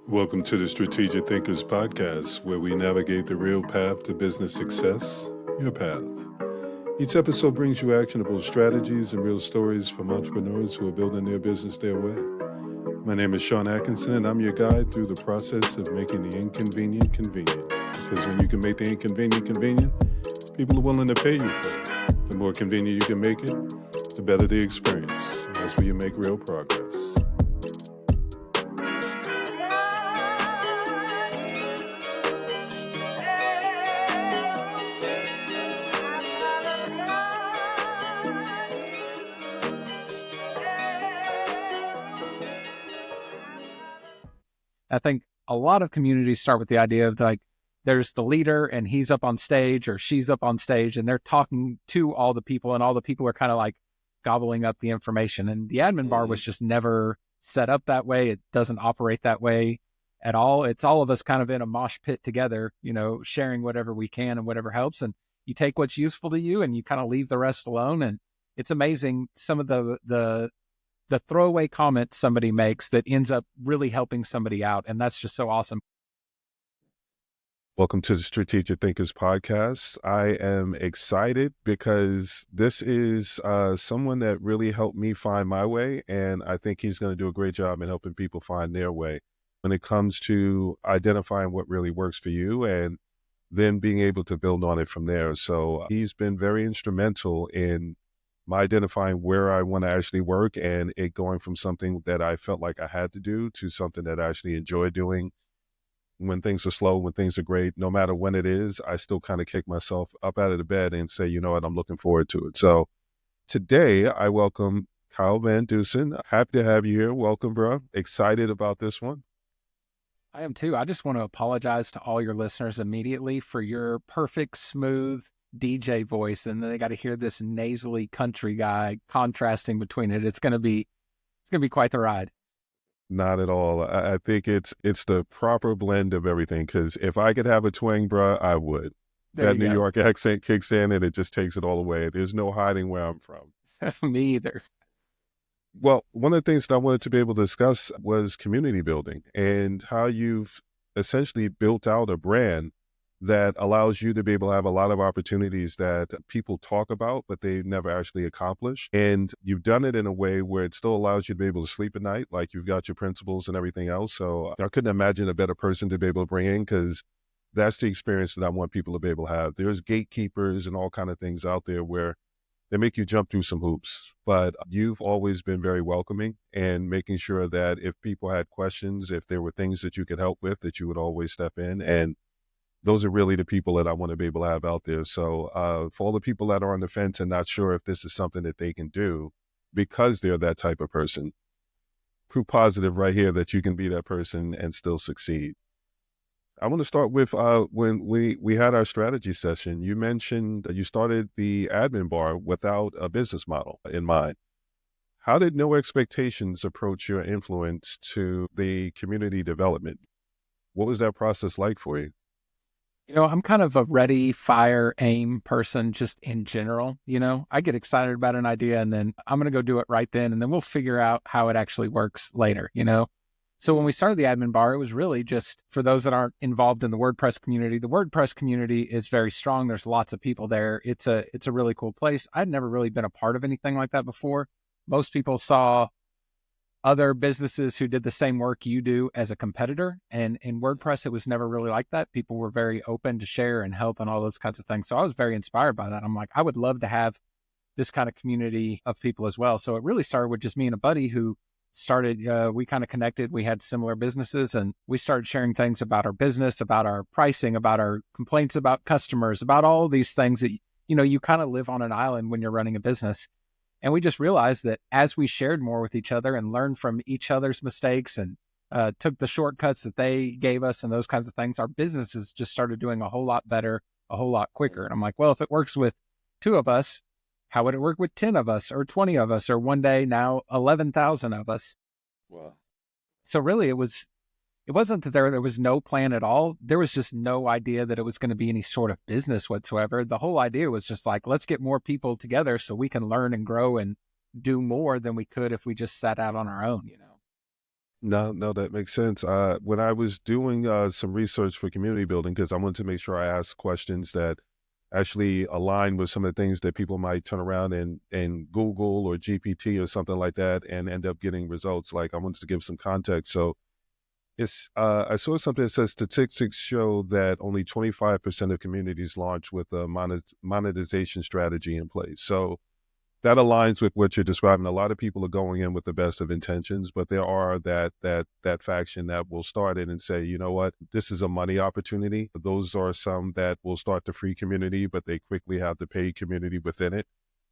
Welcome to the Strategic Thinkers Podcast, where we navigate the real path to business success, your path. Each episode brings you actionable strategies and real stories from entrepreneurs who are building their business their way. My name is Sean Atkinson, and I'm your guide through the process of making the inconvenient convenient. Because when you can make the inconvenient convenient, people are willing to pay you for it. The more convenient you can make it, the better the experience. And that's where you make real progress. I think a lot of communities start with the idea of like, there's the leader and he's up on stage or she's up on stage and they're talking to all the people and all the people are kind of like gobbling up the information. And the admin bar was just never set up that way. It doesn't operate that way at all. It's all of us kind of in a mosh pit together, sharing whatever we can and whatever helps. And you take what's useful to you and you kind of leave the rest alone. And it's amazing some of the throwaway comment somebody makes that ends up really helping somebody out. And that's just so awesome. Welcome to the Strategic Thinkers Podcast. I am excited because this is someone that really helped me find my way. And I think he's going to do a great job in helping people find their way when it comes to identifying what really works for you and then being able to build on it from there. So he's been very instrumental in my identifying where I want to actually work and it going from something that I felt like I had to do to something that I actually enjoy doing. When things are slow, when things are great, no matter when it is, I still kind of kick myself up out of the bed and say, you know what, I'm looking forward to it. So today I welcome Kyle Van Deusen. Happy to have you here. Welcome, bro. Excited about this one. I am too. I just want to apologize to all your listeners immediately for your perfect, smooth DJ voice, and then they got to hear this nasally country guy contrasting between it. It's gonna be quite the ride. Not at all. I think it's the proper blend of everything. Because if I could have a twang, bruh, I would. That New York accent kicks in, and it just takes it all away. There's no hiding where I'm from. Me either. Well, one of the things that I wanted to be able to discuss was community building and how you've essentially built out a brand that allows you to be able to have a lot of opportunities that people talk about, but they never actually accomplish. And you've done it in a way where it still allows you to be able to sleep at night, like you've got your principles and everything else. So I couldn't imagine a better person to be able to bring in, because that's the experience that I want people to be able to have. There's gatekeepers and all kind of things out there where they make you jump through some hoops, but you've always been very welcoming and making sure that if people had questions, if there were things that you could help with, that you would always step in. And those are really the people that I want to be able to have out there. So for all the people that are on the fence and not sure if this is something that they can do because they're that type of person, proof positive right here that you can be that person and still succeed. I want to start with when we had our strategy session, you mentioned that you started the admin bar without a business model in mind. How did no expectations approach your influence to the community development? What was that process like for you? I'm kind of a ready, fire, aim person just in general. I get excited about an idea and then I'm going to go do it right then. And then we'll figure out how it actually works later, So when we started the admin bar, it was really just for those that aren't involved in the WordPress community. The WordPress community is very strong. There's lots of people there. It's a really cool place. I'd never really been a part of anything like that before. Most people saw other businesses who did the same work you do as a competitor. And in WordPress, it was never really like that. People were very open to share and help and all those kinds of things. So I was very inspired by that. I'm like, I would love to have this kind of community of people as well. So it really started with just me and a buddy who started, we kind of connected. We had similar businesses and we started sharing things about our business, about our pricing, about our complaints about customers, about all these things that, you kind of live on an island when you're running a business. And we just realized that as we shared more with each other and learned from each other's mistakes and took the shortcuts that they gave us and those kinds of things, our businesses just started doing a whole lot better, a whole lot quicker. And I'm like, well, if it works with 2 of us, how would it work with 10 of us or 20 of us or one day now 11,000 of us? Wow. So really it wasn't that there was no plan at all. There was just no idea that it was going to be any sort of business whatsoever. The whole idea was just like, let's get more people together so we can learn and grow and do more than we could if we just sat out on our own, No, no, that makes sense. When I was doing some research for community building, because I wanted to make sure I asked questions that actually align with some of the things that people might turn around and Google or GPT or something like that and end up getting results. Like I wanted to give some context. So it's I saw something that says statistics show that only 25% of communities launch with a monetization strategy in place. So that aligns with what you're describing. A lot of people are going in with the best of intentions, but there are that faction that will start in and say, you know what, this is a money opportunity. Those are some that will start the free community, but they quickly have the paid community within it.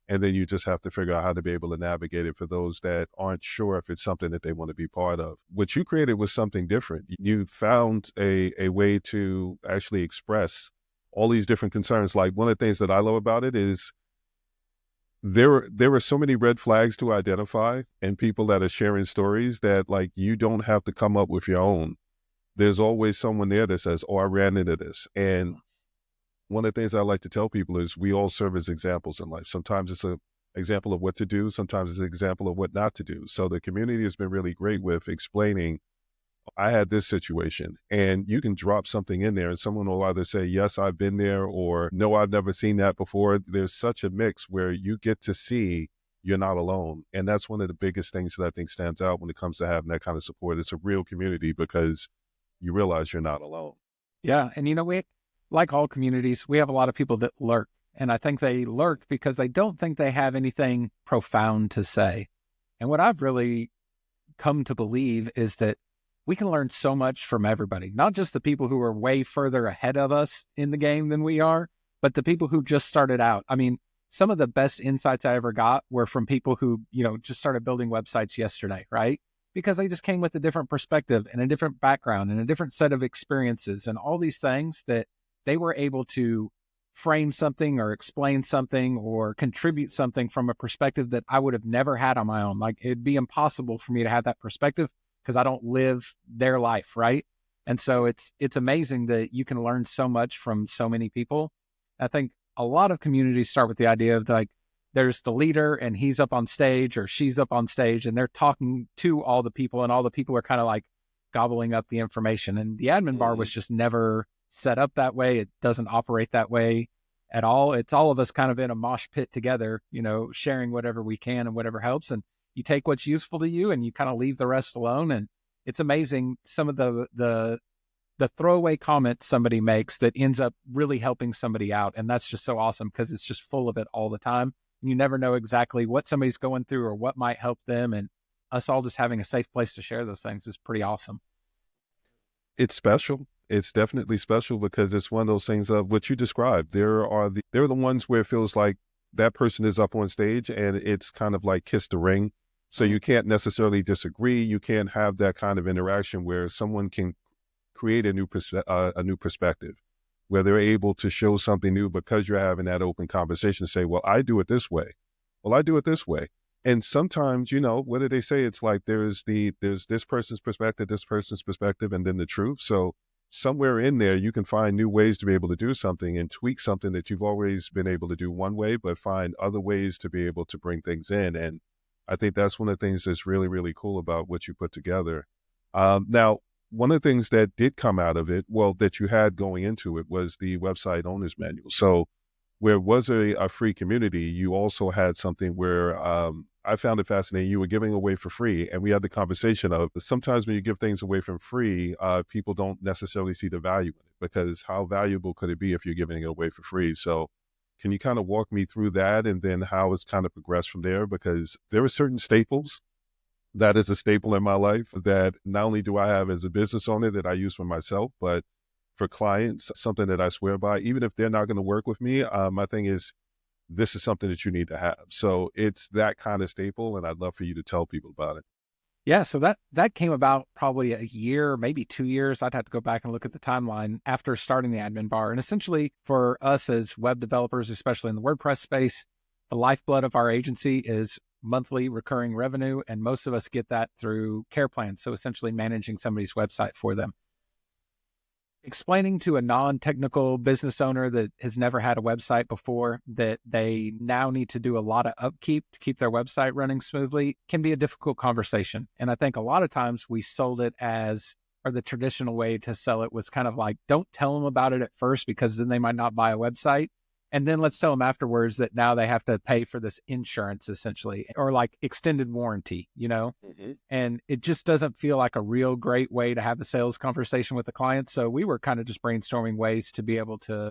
And then you just have to figure out how to be able to navigate it for those that aren't sure if it's something that they want to be part of. What you created was something different. You found a way to actually express all these different concerns. Like one of the things that I love about it is there are so many red flags to identify and people that are sharing stories that like you don't have to come up with your own. There's always someone there that says, oh, I ran into this. And one of the things I like to tell people is we all serve as examples in life. Sometimes it's an example of what to do. Sometimes it's an example of what not to do. So the community has been really great with explaining I had this situation, and you can drop something in there and someone will either say, yes, I've been there, or no, I've never seen that before. There's such a mix where you get to see you're not alone. And that's one of the biggest things that I think stands out when it comes to having that kind of support. It's a real community because you realize you're not alone. Yeah. And we, like all communities, we have a lot of people that lurk. And I think they lurk because they don't think they have anything profound to say. And what I've really come to believe is that we can learn so much from everybody, not just the people who are way further ahead of us in the game than we are, but the people who just started out. I mean, some of the best insights I ever got were from people who, just started building websites yesterday, right? Because they just came with a different perspective and a different background and a different set of experiences and all these things that they were able to frame something or explain something or contribute something from a perspective that I would have never had on my own. Like it'd be impossible for me to have that perspective because I don't live their life, right? And so it's amazing that you can learn so much from so many people. I think a lot of communities start with the idea of like there's the leader and he's up on stage or she's up on stage and they're talking to all the people and all the people are kind of like gobbling up the information. And the admin bar was just never set up that way. It doesn't operate that way at all. It's all of us kind of in a mosh pit together, sharing whatever we can and whatever helps. And you take what's useful to you and you kind of leave the rest alone. And it's amazing some of the throwaway comments somebody makes that ends up really helping somebody out. And that's just so awesome because it's just full of it all the time. And you never know exactly what somebody's going through or what might help them. And us all just having a safe place to share those things is pretty awesome. It's special. It's definitely special because it's one of those things of what you described. There are the ones where it feels like that person is up on stage and it's kind of like kiss the ring. So you can't necessarily disagree. You can't have that kind of interaction where someone can create a new perspective, where they're able to show something new because you're having that open conversation. Say, well, I do it this way. Well, I do it this way. And sometimes, what do they say? It's like there's this person's perspective, and then the truth. So somewhere in there, you can find new ways to be able to do something and tweak something that you've always been able to do one way, but find other ways to be able to bring things in. And I think that's one of the things that's really, really cool about what you put together. Now, one of the things that did come out of it, well, that you had going into it was the website owner's manual. So where it was a free community, you also had something where I found it fascinating. You were giving away for free. And we had the conversation of sometimes when you give things away for free, people don't necessarily see the value in it because how valuable could it be if you're giving it away for free? So can you kind of walk me through that and then how it's kind of progressed from there? Because there are certain staples that is a staple in my life that not only do I have as a business owner that I use for myself, but for clients, something that I swear by, even if they're not going to work with me. My thing is, this is something that you need to have. So it's that kind of staple, and I'd love for you to tell people about it. Yeah, so that came about probably a year, maybe 2 years. I'd have to go back and look at the timeline after starting the admin bar. And essentially for us as web developers, especially in the WordPress space, the lifeblood of our agency is monthly recurring revenue. And most of us get that through care plans. So essentially managing somebody's website for them. explaining to a non-technical business owner that has never had a website before that they now need to do a lot of upkeep to keep their website running smoothly can be a difficult conversation. And I think a lot of times we sold it as, or the traditional way to sell it was kind of like, don't tell them about it at first because then they might not buy a website. And then let's tell them afterwards that now they have to pay for this insurance essentially, or like extended warranty, you know? Mhm. And it just doesn't feel like a real great way to have a sales conversation with the client. So we were kind of just brainstorming ways to be able to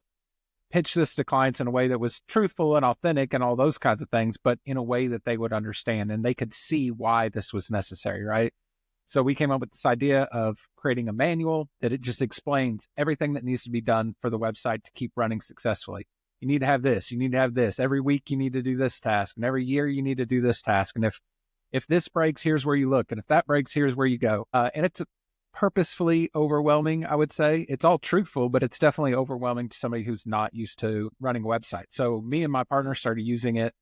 pitch this to clients in a way that was truthful and authentic and all those kinds of things, but in a way that they would understand and they could see why this was necessary, right? So we came up with this idea of creating a manual that it just explains everything that needs to be done for the website to keep running successfully. You need to have this, you need to have this. Every week you need to do this task, and every year you need to do this task. And if this breaks, here's where you look. And if that breaks, here's where you go. And it's purposefully overwhelming, I would say. It's all truthful, but it's definitely overwhelming to somebody who's not used to running a website. So me and my partner started using it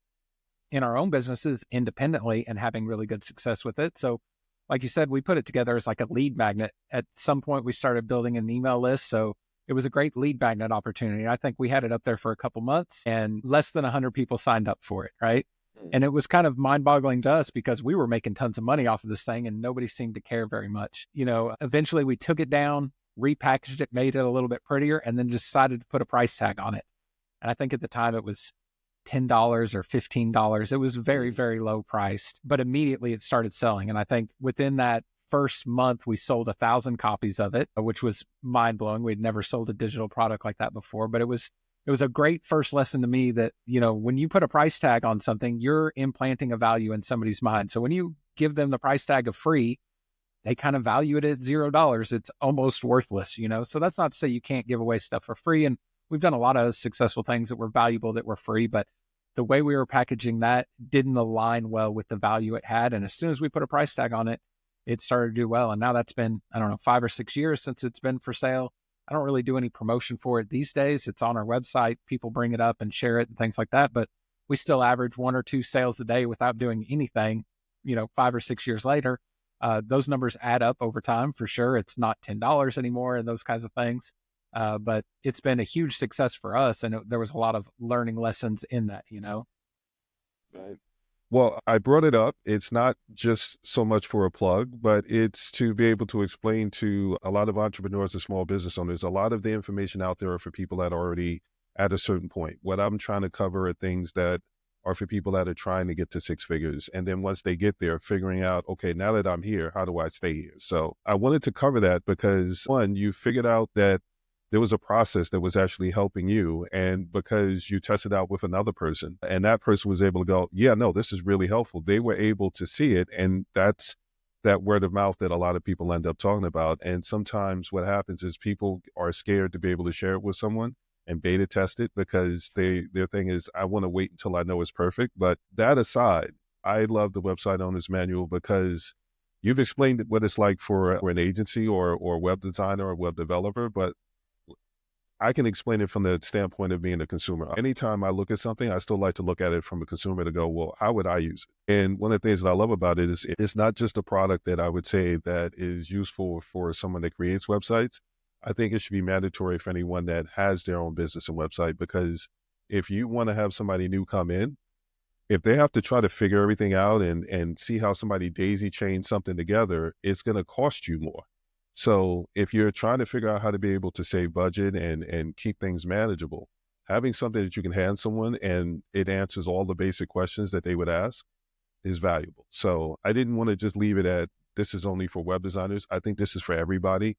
in our own businesses independently and having really good success with it. So like you said, we put it together as like a lead magnet. At some point, we started building an email list. So it was a great lead magnet opportunity. I think we had it up there for a couple months and less than 100 people signed up for it, right? And it was kind of mind-boggling to us because we were making tons of money off of this thing and nobody seemed to care very much. You know, eventually we took it down, repackaged it, made it a little bit prettier, and then decided to put a price tag on it. And I think at the time it was $10 or $15. It was very, very low priced, but immediately it started selling. And I think within that first month, we sold 1,000 copies of it, which was mind blowing. We'd never sold a digital product like that before, but it was a great first lesson to me that, you know, when you put a price tag on something, you're implanting a value in somebody's mind. So when you give them the price tag of free, they kind of value it at $0. It's almost worthless, you know? So that's not to say you can't give away stuff for free. And we've done a lot of successful things that were valuable that were free, but the way we were packaging that didn't align well with the value it had. And as soon as we put a price tag on it, it started to do well. And now that's been, I don't know, 5 or 6 years since it's been for sale. I don't really do any promotion for it these days. It's on our website. People bring it up and share it and things like that. But we still average 1 or 2 sales a day without doing anything, you know, 5 or 6 years later. Those numbers add up over time for sure. It's not $10 anymore and those kinds of things. But it's been a huge success for us. And there was a lot of learning lessons in that, you know? Right. Well, I brought it up. It's not just so much for a plug, but it's to be able to explain to a lot of entrepreneurs and small business owners, a lot of the information out there are for people that are already at a certain point. What I'm trying to cover are things that are for people that are trying to get to 6 figures. And then once they get there, figuring out, okay, now that I'm here, how do I stay here? So I wanted to cover that because one, you figured out that there was a process that was actually helping you. And because you tested out with another person and that person was able to go, yeah, no, this is really helpful. They were able to see it. And that's that word of mouth that a lot of people end up talking about. And sometimes what happens is people are scared to be able to share it with someone and beta test it because their thing is, I want to wait until I know it's perfect. But that aside, I love the website owner's manual because you've explained what it's like for an agency or a web designer or a web developer, but I can explain it from the standpoint of being a consumer. Anytime I look at something, I still like to look at it from a consumer to go, well, how would I use it? And one of the things that I love about it is it's not just a product that I would say that is useful for someone that creates websites. I think it should be mandatory for anyone that has their own business and website, because if you want to have somebody new come in, if they have to try to figure everything out and see how somebody daisy chains something together, it's going to cost you more. So if you're trying to figure out how to be able to save budget and keep things manageable, having something that you can hand someone and it answers all the basic questions that they would ask is valuable. So I didn't want to just leave it at this is only for web designers. I think this is for everybody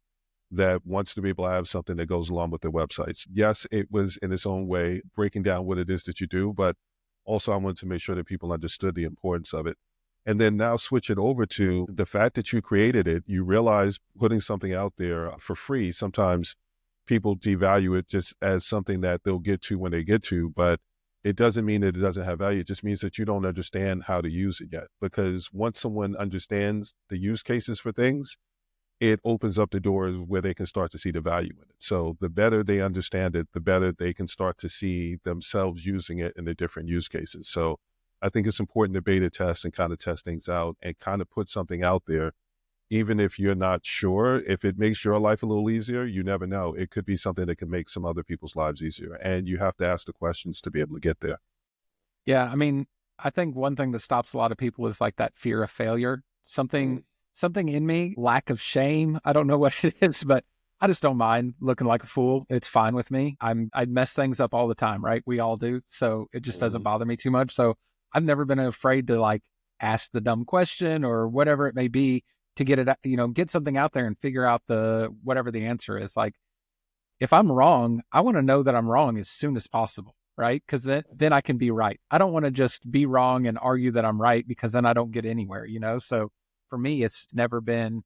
that wants to be able to have something that goes along with their websites. Yes, it was in its own way breaking down what it is that you do, but also I wanted to make sure that people understood the importance of it. And then now switch it over to the fact that you created it. You realize putting something out there for free, sometimes people devalue it just as something that they'll get to when they get to, but it doesn't mean that it doesn't have value. It just means that you don't understand how to use it yet. Because once someone understands the use cases for things, it opens up the doors where they can start to see the value in it. So the better they understand it, the better they can start to see themselves using it in the different use cases. So I think it's important to beta test and kind of test things out and kind of put something out there even if you're not sure, if it makes your life a little easier, you never know. It could be something that can make some other people's lives easier. And you have to ask the questions to be able to get there. Yeah, I mean, I think one thing that stops a lot of people is like that fear of failure. Something in me, lack of shame. I don't know what it is, but I just don't mind looking like a fool. It's fine with me. I mess things up all the time, right? We all do. So it just doesn't Mhm. bother me too much. So I've never been afraid to like ask the dumb question or whatever it may be to get it, get something out there and figure out the whatever the answer is. Like if I'm wrong, I want to know that I'm wrong as soon as possible, right? Because then I can be right. I don't want to just be wrong and argue that I'm right because then I don't get anywhere, So for me, it's never been.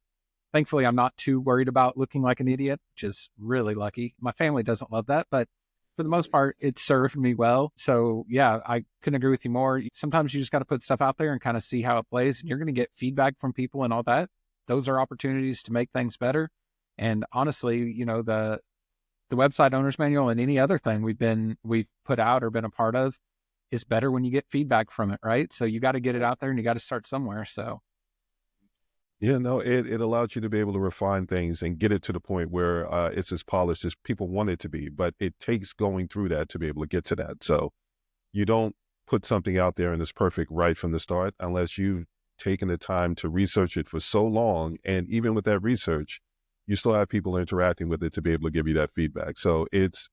Thankfully, I'm not too worried about looking like an idiot, which is really lucky. My family doesn't love that, but for the most part, it served me well. So yeah, I couldn't agree with you more. Sometimes you just got to put stuff out there and kind of see how it plays, and you're going to get feedback from people and all that. Those are opportunities to make things better. And honestly, the website owner's manual and any other thing we've put out or been a part of is better when you get feedback from it, right? So you got to get it out there and you got to start somewhere. So Yeah, no, it allows you to be able to refine things and get it to the point where it's as polished as people want it to be. But it takes going through that to be able to get to that. So you don't put something out there and it's perfect right from the start unless you've taken the time to research it for so long. And even with that research, you still have people interacting with it to be able to give you that feedback. So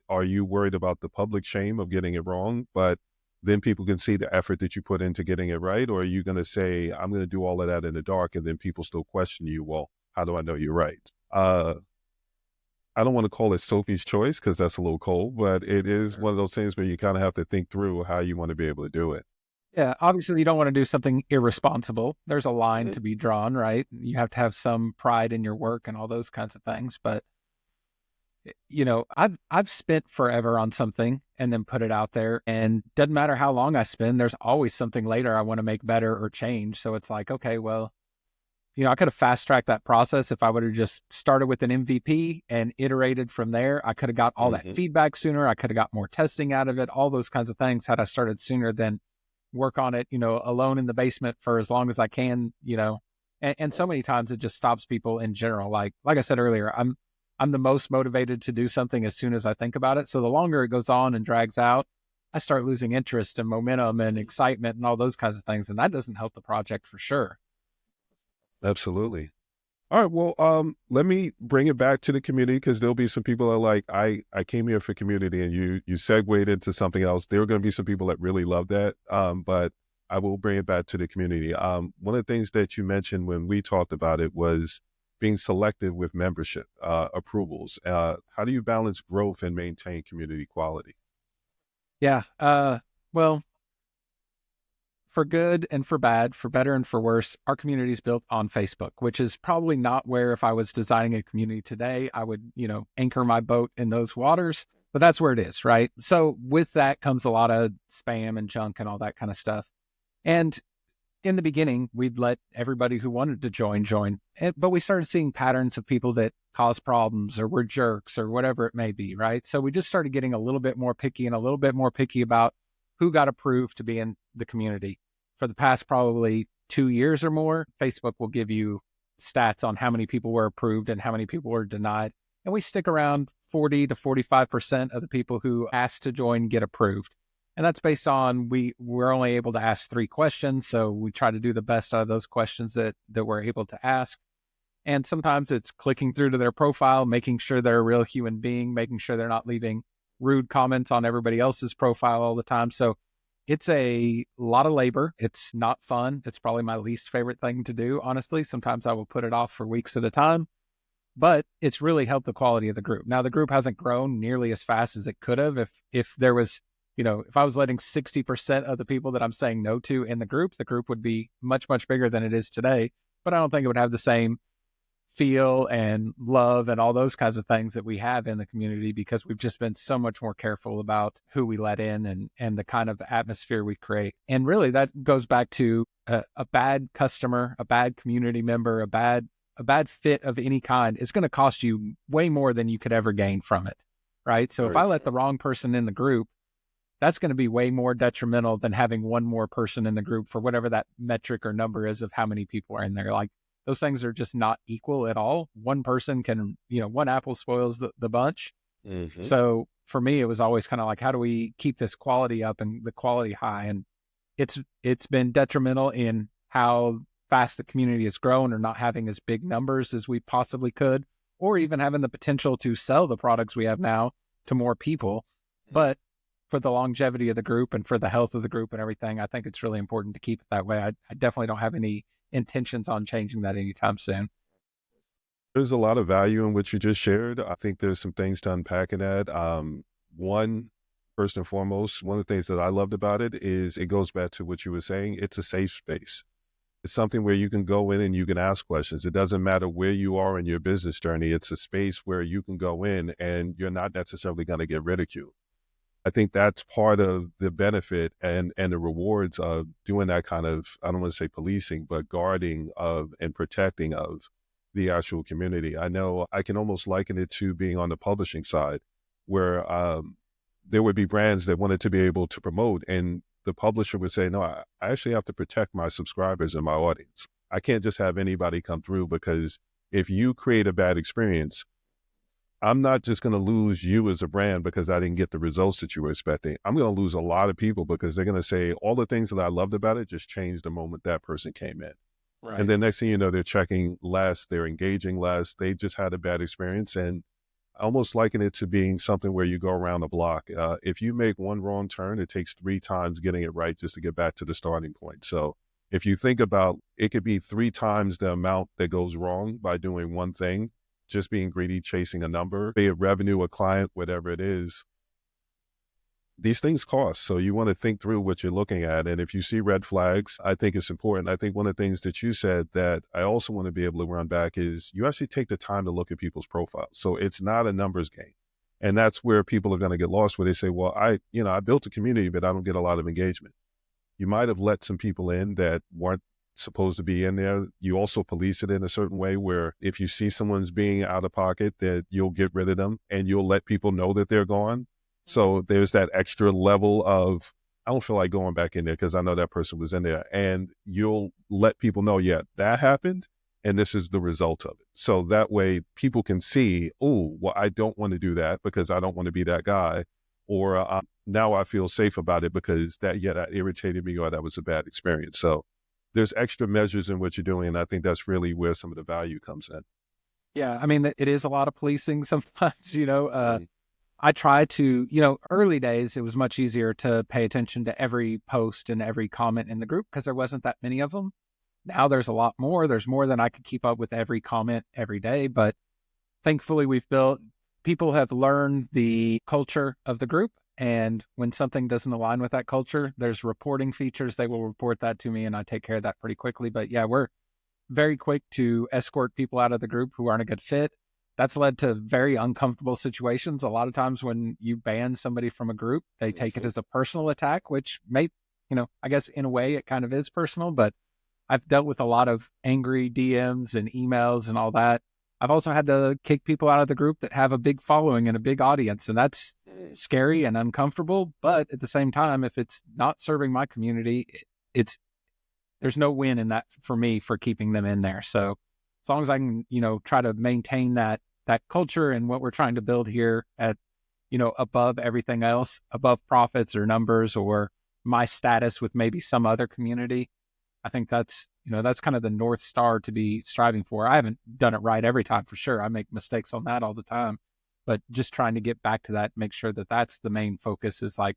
are you worried about the public shame of getting it wrong? But then people can see the effort that you put into getting it right. Or are you going to say, I'm going to do all of that in the dark, and then people still question you? Well, how do I know you're right? I don't want to call it Sophie's choice because that's a little cold, but it is sure. one of those things where you kind of have to think through how you want to be able to do it. Yeah, obviously you don't want to do something irresponsible. There's a line Mhm. to be drawn, right? You have to have some pride in your work and all those kinds of things. But I've spent forever on something and then put it out there, and doesn't matter how long I spend, there's always something later I want to make better or change. So it's like, okay, well, I could have fast tracked that process if I would have just started with an MVP and iterated from there. I could have got all that Mhm. feedback sooner. I could have got more testing out of it, all those kinds of things had I started sooner than work on it, alone in the basement for as long as I can. And so many times it just stops people in general. Like I said earlier, I'm the most motivated to do something as soon as I think about it. So the longer it goes on and drags out, I start losing interest and momentum and excitement and all those kinds of things. And that doesn't help the project for sure. Absolutely. All right. Well, let me bring it back to the community because there'll be some people that are like, I came here for community, and you segued into something else. There are going to be some people that really love that. But I will bring it back to the community. One of the things that you mentioned when we talked about it was being selective with membership approvals. How do you balance growth and maintain community quality? Yeah. Well, for good and for bad, for better and for worse, our community is built on Facebook, which is probably not where if I was designing a community today, I would, anchor my boat in those waters, but that's where it is, right? So with that comes a lot of spam and junk and all that kind of stuff. And in the beginning, we'd let everybody who wanted to join, but we started seeing patterns of people that cause problems or were jerks or whatever it may be, right? So we just started getting a little bit more picky and a little bit more picky about who got approved to be in the community. For the past probably 2 years or more, Facebook will give you stats on how many people were approved and how many people were denied. And we stick around 40 to 45% of the people who asked to join get approved. And that's based on we're only able to ask 3 questions. So we try to do the best out of those questions that we're able to ask. And sometimes it's clicking through to their profile, making sure they're a real human being, making sure they're not leaving rude comments on everybody else's profile all the time. So it's a lot of labor. It's not fun. It's probably my least favorite thing to do, honestly. Sometimes I will put it off for weeks at a time, but it's really helped the quality of the group. Now, the group hasn't grown nearly as fast as it could have if there was, if I was letting 60% of the people that I'm saying no to in the group would be much, much bigger than it is today. But I don't think it would have the same feel and love and all those kinds of things that we have in the community because we've just been so much more careful about who we let in and the kind of atmosphere we create. And really that goes back to a bad customer, a bad community member, a bad fit of any kind is going to cost you way more than you could ever gain from it. Right. So if Very I let true. the wrong person in the group, that's going to be way more detrimental than having one more person in the group for whatever that metric or number is of how many people are in there. Like those things are just not equal at all. One person can, one apple spoils the bunch. Hmm. So for me, it was always kind of like, how do we keep this quality up and the quality high? And it's been detrimental in how fast the community has grown, or not having as big numbers as we possibly could, or even having the potential to sell the products we have now to more people. But for the longevity of the group and for the health of the group and everything, I think it's really important to keep it that way. I definitely don't have any intentions on changing that anytime soon. There's a lot of value in what you just shared. I think there's some things to unpack in that. One, first and foremost, one of the things that I loved about it is it goes back to what you were saying. It's a safe space. It's something where you can go in and you can ask questions. It doesn't matter where you are in your business journey. It's a space where you can go in and you're not necessarily going to get ridiculed. I think that's part of the benefit and the rewards of doing that kind of, I don't want to say policing, but guarding of and protecting of the actual community. I know I can almost liken it to being on the publishing side, where there would be brands that wanted to be able to promote, and the publisher would say, no, I actually have to protect my subscribers and my audience. I can't just have anybody come through, because if you create a bad experience, I'm not just going to lose you as a brand because I didn't get the results that you were expecting. I'm going to lose a lot of people because they're going to say all the things that I loved about it just changed the moment that person came in. And Right. then next thing you know, they're checking less, they're engaging less, they just had a bad experience. And I almost liken it to being something where you go around the block. If you make one wrong turn, it takes 3 times getting it right just to get back to the starting point. So if you think about it, could be 3 times the amount that goes wrong by doing one thing, just being greedy, chasing a number, be it revenue, a client, whatever it is. These things cost. So you want to think through what you're looking at. And if you see red flags, I think it's important. I think one of the things that you said that I also want to be able to run back is you actually take the time to look at people's profiles. So it's not a numbers game. And that's where people are going to get lost, where they say, well, I built a community, but I don't get a lot of engagement. You might have let some people in that weren't supposed to be in there. You also police it in a certain way where if you see someone's being out of pocket, that you'll get rid of them and you'll let people know that they're gone. So there's that extra level of, I don't feel like going back in there because I know that person was in there, and you'll let people know, yeah, that happened and this is the result of it. So that way people can see, oh, well, I don't want to do that because I don't want to be that guy. Or now I feel safe about it because that irritated me or that was a bad experience. So there's extra measures in what you're doing. And I think that's really where some of the value comes in. Yeah. I mean, it is a lot of policing sometimes, Mm-hmm. I try to, early days, it was much easier to pay attention to every post and every comment in the group because there wasn't that many of them. Now there's a lot more. There's more than I could keep up with every comment every day. But thankfully, people have learned the culture of the group. And when something doesn't align with that culture, there's reporting features. They will report that to me and I take care of that pretty quickly. But yeah, we're very quick to escort people out of the group who aren't a good fit. That's led to very uncomfortable situations. A lot of times when you ban somebody from a group, they take it Mm-hmm. as a personal attack, which I guess in a way it kind of is personal, but I've dealt with a lot of angry DMs and emails and all that. I've also had to kick people out of the group that have a big following and a big audience, and that's scary and uncomfortable. But at the same time, if it's not serving my community, it's there's no win in that for me for keeping them in there. So as long as I can, try to maintain that culture and what we're trying to build here at, above everything else, above profits or numbers or my status with maybe some other community, I think that's kind of the North Star to be striving for. I haven't done it right every time for sure. I make mistakes on that all the time, but just trying to get back to that, make sure that that's the main focus is like,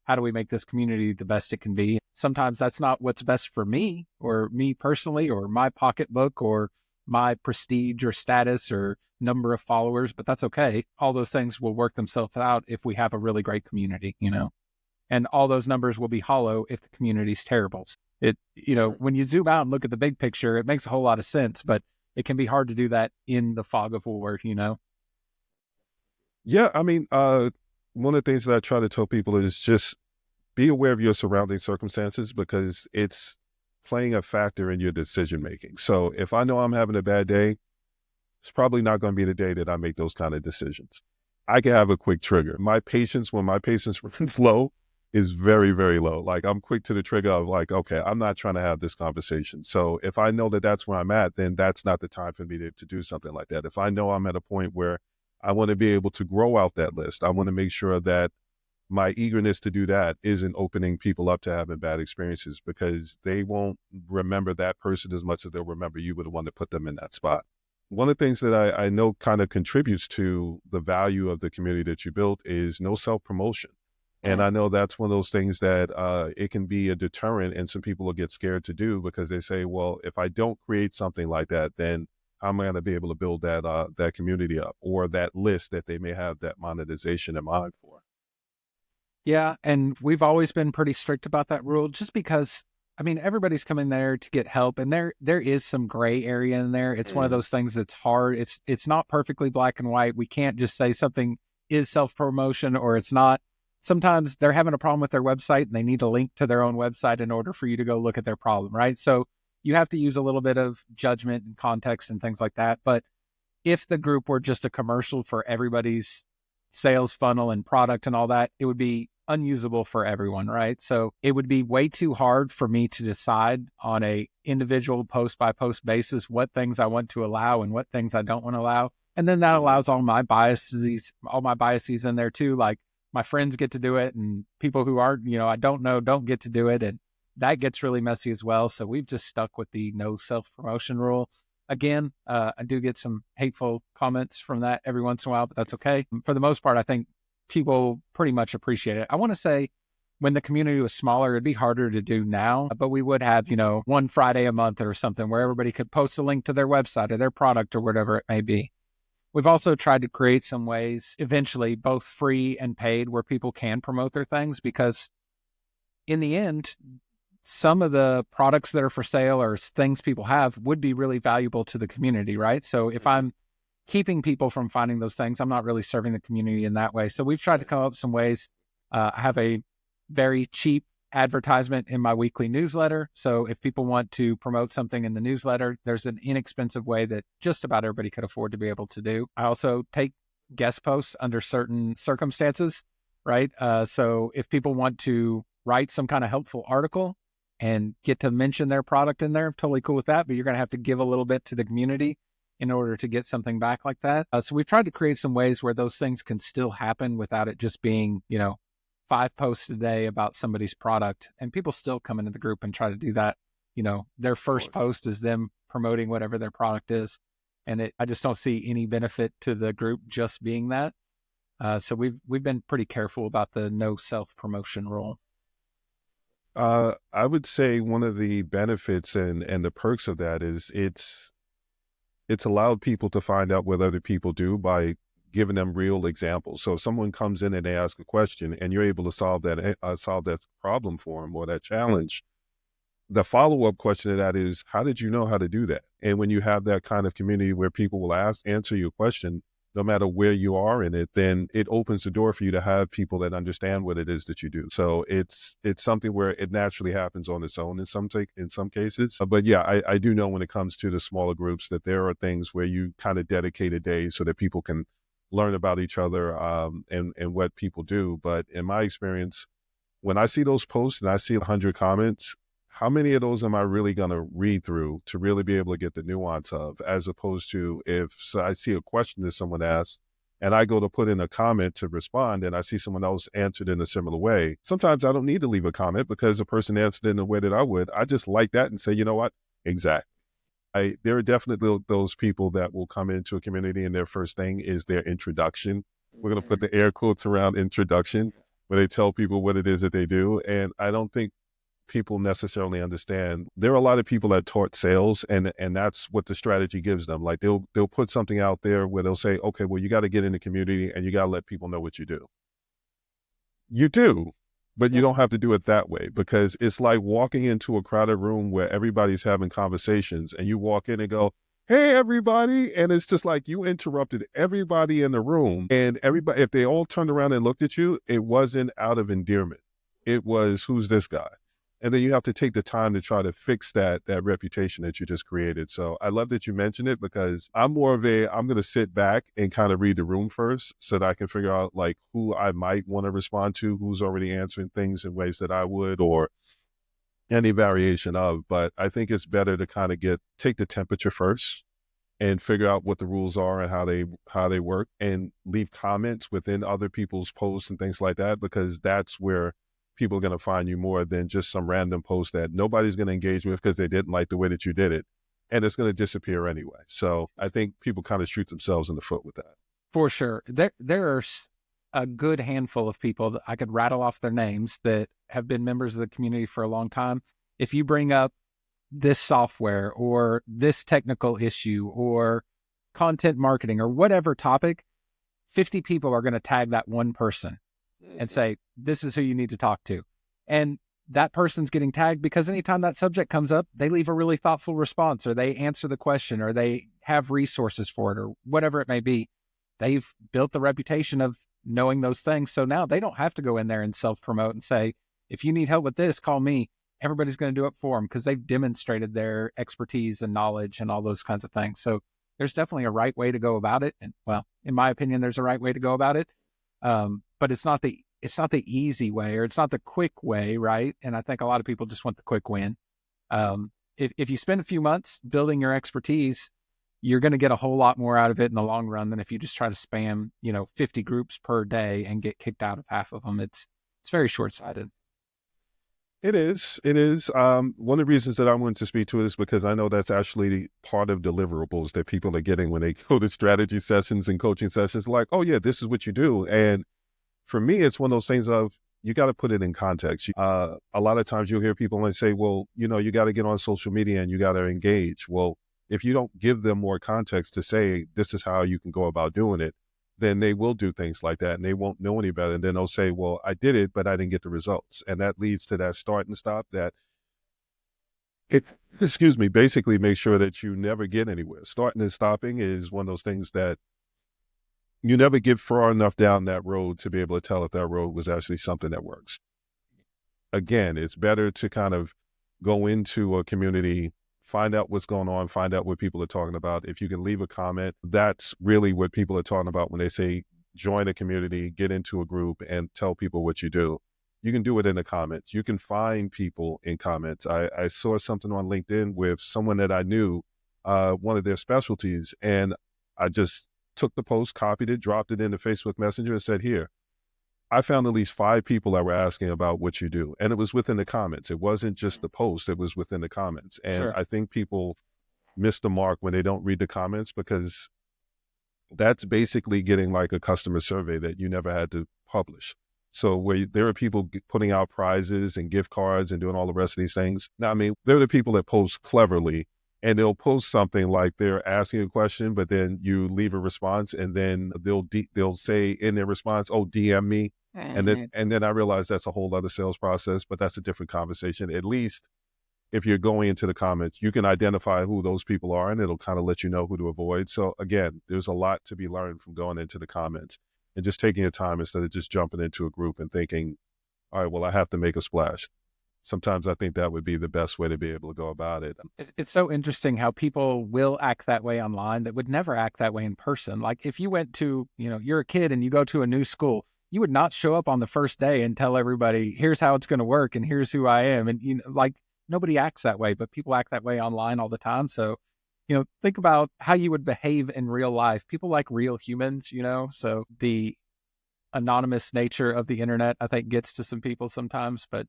how do we make this community the best it can be? Sometimes that's not what's best for me or me personally or my pocketbook or my prestige or status or number of followers, but that's okay. All those things will work themselves out if we have a really great community, and all those numbers will be hollow if the community's terrible. Sure. When you zoom out and look at the big picture, it makes a whole lot of sense, but it can be hard to do that in the fog of war. Yeah. I mean, one of the things that I try to tell people is just be aware of your surrounding circumstances because it's playing a factor in your decision making. So if I know I'm having a bad day, it's probably not going to be the day that I make those kind of decisions. I can have a quick trigger. When my patience runs low, is very, very low. Like I'm quick to the trigger of like, okay, I'm not trying to have this conversation. So if I know that that's where I'm at, then that's not the time for me to do something like that. If I know I'm at a point where I want to be able to grow out that list, I want to make sure that my eagerness to do that isn't opening people up to having bad experiences, because they won't remember that person as much as they'll remember you were the one that put them in that spot. One of the things that I know kind of contributes to the value of the community that you built is no self-promotion. And I know that's one of those things that it can be a deterrent, and some people will get scared to do, because they say, well, if I don't create something like that, then how am I going to be able to build that community up, or that list that they may have that monetization in mind for? Yeah, and we've always been pretty strict about that rule, just because I mean everybody's coming there to get help, and there is some gray area in there. It's one of those things that's hard. It's not perfectly black and white. We can't just say something is self-promotion or it's not. Sometimes they're having a problem with their website and they need a link to their own website in order for you to go look at their problem, right? So you have to use a little bit of judgment and context and things like that. But if the group were just a commercial for everybody's sales funnel and product and all that, it would be unusable for everyone, right? So it would be way too hard for me to decide on a individual post by post basis what things I want to allow and what things I don't want to allow. And then that allows all my biases in there too. Like my friends get to do it and people who aren't, I don't know, don't get to do it. And that gets really messy as well. So we've just stuck with the no self-promotion rule. Again, I do get some hateful comments from that every once in a while, but that's okay. For the most part, I think people pretty much appreciate it. I want to say when the community was smaller, it'd be harder to do now, but we would have, one Friday a month or something where everybody could post a link to their website or their product or whatever it may be. We've also tried to create some ways, eventually both free and paid, where people can promote their things, because in the end, some of the products that are for sale or things people have would be really valuable to the community, right? So if I'm keeping people from finding those things, I'm not really serving the community in that way. So we've tried to come up with some ways. I have a very cheap advertisement in my weekly newsletter. So if people want to promote something in the newsletter, there's an inexpensive way that just about everybody could afford to be able to do. I also take guest posts under certain circumstances, right? So if people want to write some kind of helpful article and get to mention their product in there, I'm totally cool with that. But you're going to have to give a little bit to the community in order to get something back like that. So we've tried to create some ways where those things can still happen without it just being, 5 posts a day about somebody's product. And people still come into the group and try to do that. Their first post is them promoting whatever their product is. And I just don't see any benefit to the group just being that. So we've been pretty careful about the no self-promotion rule. I would say one of the benefits and the perks of that is it's allowed people to find out what other people do by giving them real examples. So if someone comes in and they ask a question and you're able to solve that problem for them or that challenge, the follow-up question to that is, how did you know how to do that? And when you have that kind of community where people will answer your question, no matter where you are in it, then it opens the door for you to have people that understand what it is that you do. So it's something where it naturally happens on its own in some cases. But yeah, I do know when it comes to the smaller groups that there are things where you kind of dedicate a day so that people can learn about each other and what people do. But in my experience, when I see those posts and I see 100 comments, how many of those am I really going to read through to really be able to get the nuance of, as opposed to if I see a question that someone asks and I go to put in a comment to respond and I see someone else answered in a similar way. Sometimes I don't need to leave a comment because the person answered in the way that I would. I just like that and say, you know what? Exactly. There are definitely those people that will come into a community and their first thing is their introduction. We're going to put the air quotes around introduction, where they tell people what it is that they do. And I don't think people necessarily understand. There are a lot of people that taught sales, and that's what the strategy gives them. Like they'll put something out there where they'll say, okay, well, you got to get in the community and you got to let people know what you do. You do, but you don't have to do it that way, because it's like walking into a crowded room where everybody's having conversations and you walk in and go, hey, everybody. And it's just like you interrupted everybody in the room, and everybody, if they all turned around and looked at you, it wasn't out of endearment. It was, who's this guy? And then you have to take the time to try to fix that reputation that you just created. So I love that you mentioned it, because I'm more of I'm going to sit back and kind of read the room first so that I can figure out like who I might want to respond to, who's already answering things in ways that I would, or any variation of. But I think it's better to kind of take the temperature first and figure out what the rules are and how they work, and leave comments within other people's posts and things like that, because that's where people are going to find you more than just some random post that nobody's going to engage with because they didn't like the way that you did it, and it's going to disappear anyway. So I think people kind of shoot themselves in the foot with that. For sure. There are a good handful of people that I could rattle off their names that have been members of the community for a long time. If you bring up this software or this technical issue or content marketing or whatever topic, 50 people are going to tag that one person and say, this is who you need to talk to. And that person's getting tagged because anytime that subject comes up, they leave a really thoughtful response, or they answer the question, or they have resources for it, or whatever it may be. They've built the reputation of knowing those things. So now they don't have to go in there and self-promote and say, if you need help with this, call me. Everybody's going to do it for them because they've demonstrated their expertise and knowledge and all those kinds of things. So there's definitely a right way to go about it. And well, in my opinion, there's a right way to go about it. But it's not the easy way, or it's not the quick way, right? And I think a lot of people just want the quick win. If you spend a few months building your expertise, you're going to get a whole lot more out of it in the long run than if you just try to spam, 50 groups per day and get kicked out of half of them. It's very short-sighted. It is. It is. One of the reasons that I wanted to speak to it is because I know that's actually part of deliverables that people are getting when they go to strategy sessions and coaching sessions. Like, oh yeah, this is what you do. And for me, it's one of those things of, you got to put it in context. A lot of times you'll hear people and say, well, you got to get on social media and you got to engage. Well, if you don't give them more context to say, this is how you can go about doing it, then they will do things like that and they won't know any better. And then they'll say, well, I did it, but I didn't get the results. And that leads to that start and stop that basically make sure that you never get anywhere. Starting and stopping is one of those things that you never get far enough down that road to be able to tell if that road was actually something that works. Again, it's better to kind of go into a community, find out what's going on, find out what people are talking about. If you can leave a comment, that's really what people are talking about when they say join a community, get into a group, and tell people what you do. You can do it in the comments. You can find people in comments. I saw something on LinkedIn with someone that I knew, one of their specialties, and I just took the post, copied it, dropped it into Facebook Messenger and said, here, I found at least 5 people that were asking about what you do. And it was within the comments. It wasn't just the post, it was within the comments. And Sure. I think people miss the mark when they don't read the comments, because that's basically getting like a customer survey that you never had to publish. So where there are people putting out prizes and gift cards and doing all the rest of these things. Now, I mean, they're the people that post cleverly, and they'll post something like they're asking a question, but then you leave a response, and then they'll say in their response, "Oh, DM me," and then I realize that's a whole other sales process, but that's a different conversation. At least if you're going into the comments, you can identify who those people are, and it'll kind of let you know who to avoid. So again, there's a lot to be learned from going into the comments and just taking your time instead of just jumping into a group and thinking, all right, well, I have to make a splash. Sometimes I think that would be the best way to be able to go about it. It's so interesting how people will act that way online that would never act that way in person. Like if you went to, you're a kid and you go to a new school, you would not show up on the first day and tell everybody, here's how it's going to work and here's who I am. And, nobody acts that way, but people act that way online all the time. So, think about how you would behave in real life. People like real humans, so the anonymous nature of the internet, I think, gets to some people sometimes, but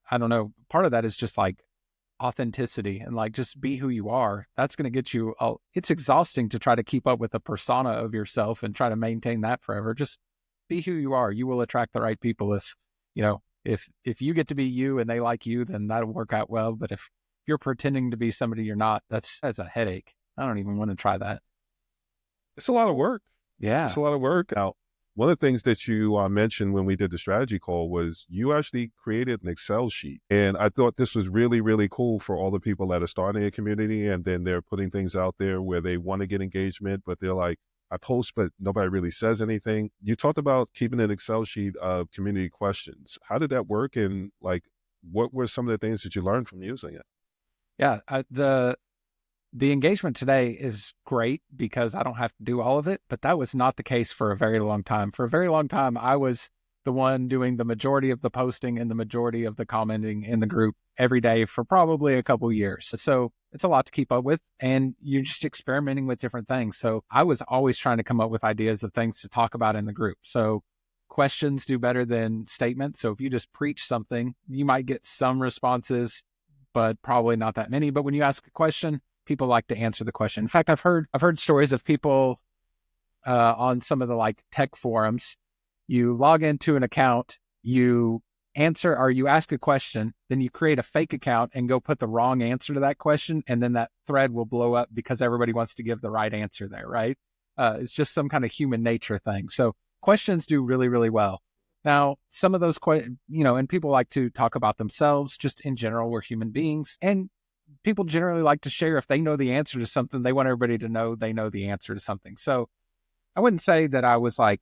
I don't know. Part of that is just like authenticity and like just be who you are. That's going to get you. It's exhausting to try to keep up with a persona of yourself and try to maintain that forever. Just be who you are. You will attract the right people. If you get to be you and they like you, then that'll work out well. But if you're pretending to be somebody you're not, that's a headache. I don't even want to try that. It's a lot of work. Yeah. It's a lot of work. Now, one of the things that you mentioned when we did the strategy call was you actually created an Excel sheet. And I thought this was really, really cool for all the people that are starting a community and then they're putting things out there where they want to get engagement, but they're like, I post, but nobody really says anything. You talked about keeping an Excel sheet of community questions. How did that work? And like, what were some of the things that you learned from using it? Yeah, the engagement today is great because I don't have to do all of it, but that was not the case for a very long time. For a very long time, I was the one doing the majority of the posting and the majority of the commenting in the group every day for probably a couple years. So it's a lot to keep up with, and you're just experimenting with different things. So I was always trying to come up with ideas of things to talk about in the group. So questions do better than statements. So if you just preach something, you might get some responses, but probably not that many. But when you ask a question, people like to answer the question. In fact, I've heard stories of people on some of the like tech forums. You log into an account, you answer or you ask a question, then you create a fake account and go put the wrong answer to that question, and then that thread will blow up because everybody wants to give the right answer there, right? It's just some kind of human nature thing. So questions do really, really well. Now, some of those, and people like to talk about themselves just in general. We're human beings, and people generally like to share if they know the answer to something. They want everybody to know they know the answer to something. So I wouldn't say that I was like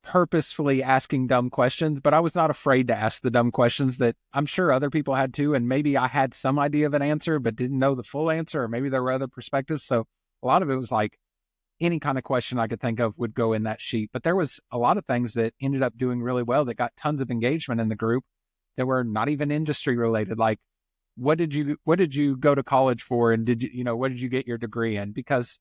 purposefully asking dumb questions, but I was not afraid to ask the dumb questions that I'm sure other people had too. And maybe I had some idea of an answer, but didn't know the full answer, or maybe there were other perspectives. So a lot of it was like any kind of question I could think of would go in that sheet. But there was a lot of things that ended up doing really well that got tons of engagement in the group that were not even industry related. Like, what did you go to college for? And what did you get your degree in? Because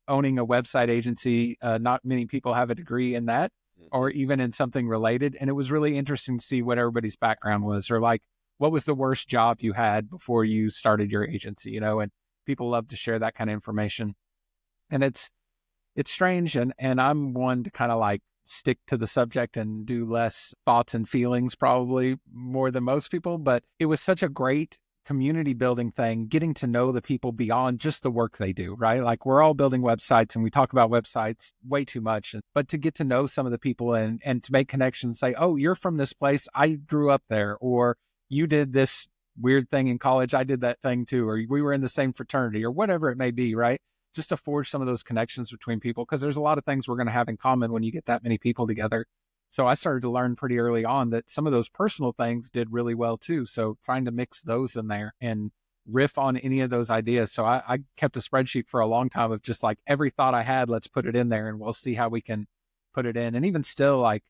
owning a website agency, not many people have a degree in that or even in something related. And it was really interesting to see what everybody's background was, or like, what was the worst job you had before you started your agency, and people love to share that kind of information. And it's strange. And I'm one to kind of like stick to the subject and do less thoughts and feelings, probably more than most people. But it was such a great community building thing, getting to know the people beyond just the work they do, right? Like, we're all building websites and we talk about websites way too much, but to get to know some of the people and to make connections, say, oh, you're from this place, I grew up there, or you did this weird thing in college, I did that thing too, or we were in the same fraternity, or whatever it may be, right? Just to forge some of those connections between people, because there's a lot of things we're going to have in common when you get that many people together. So I started to learn pretty early on that some of those personal things did really well too. So trying to mix those in there and riff on any of those ideas. So I kept a spreadsheet for a long time of just like every thought I had, let's put it in there and we'll see how we can put it in. And even still, like,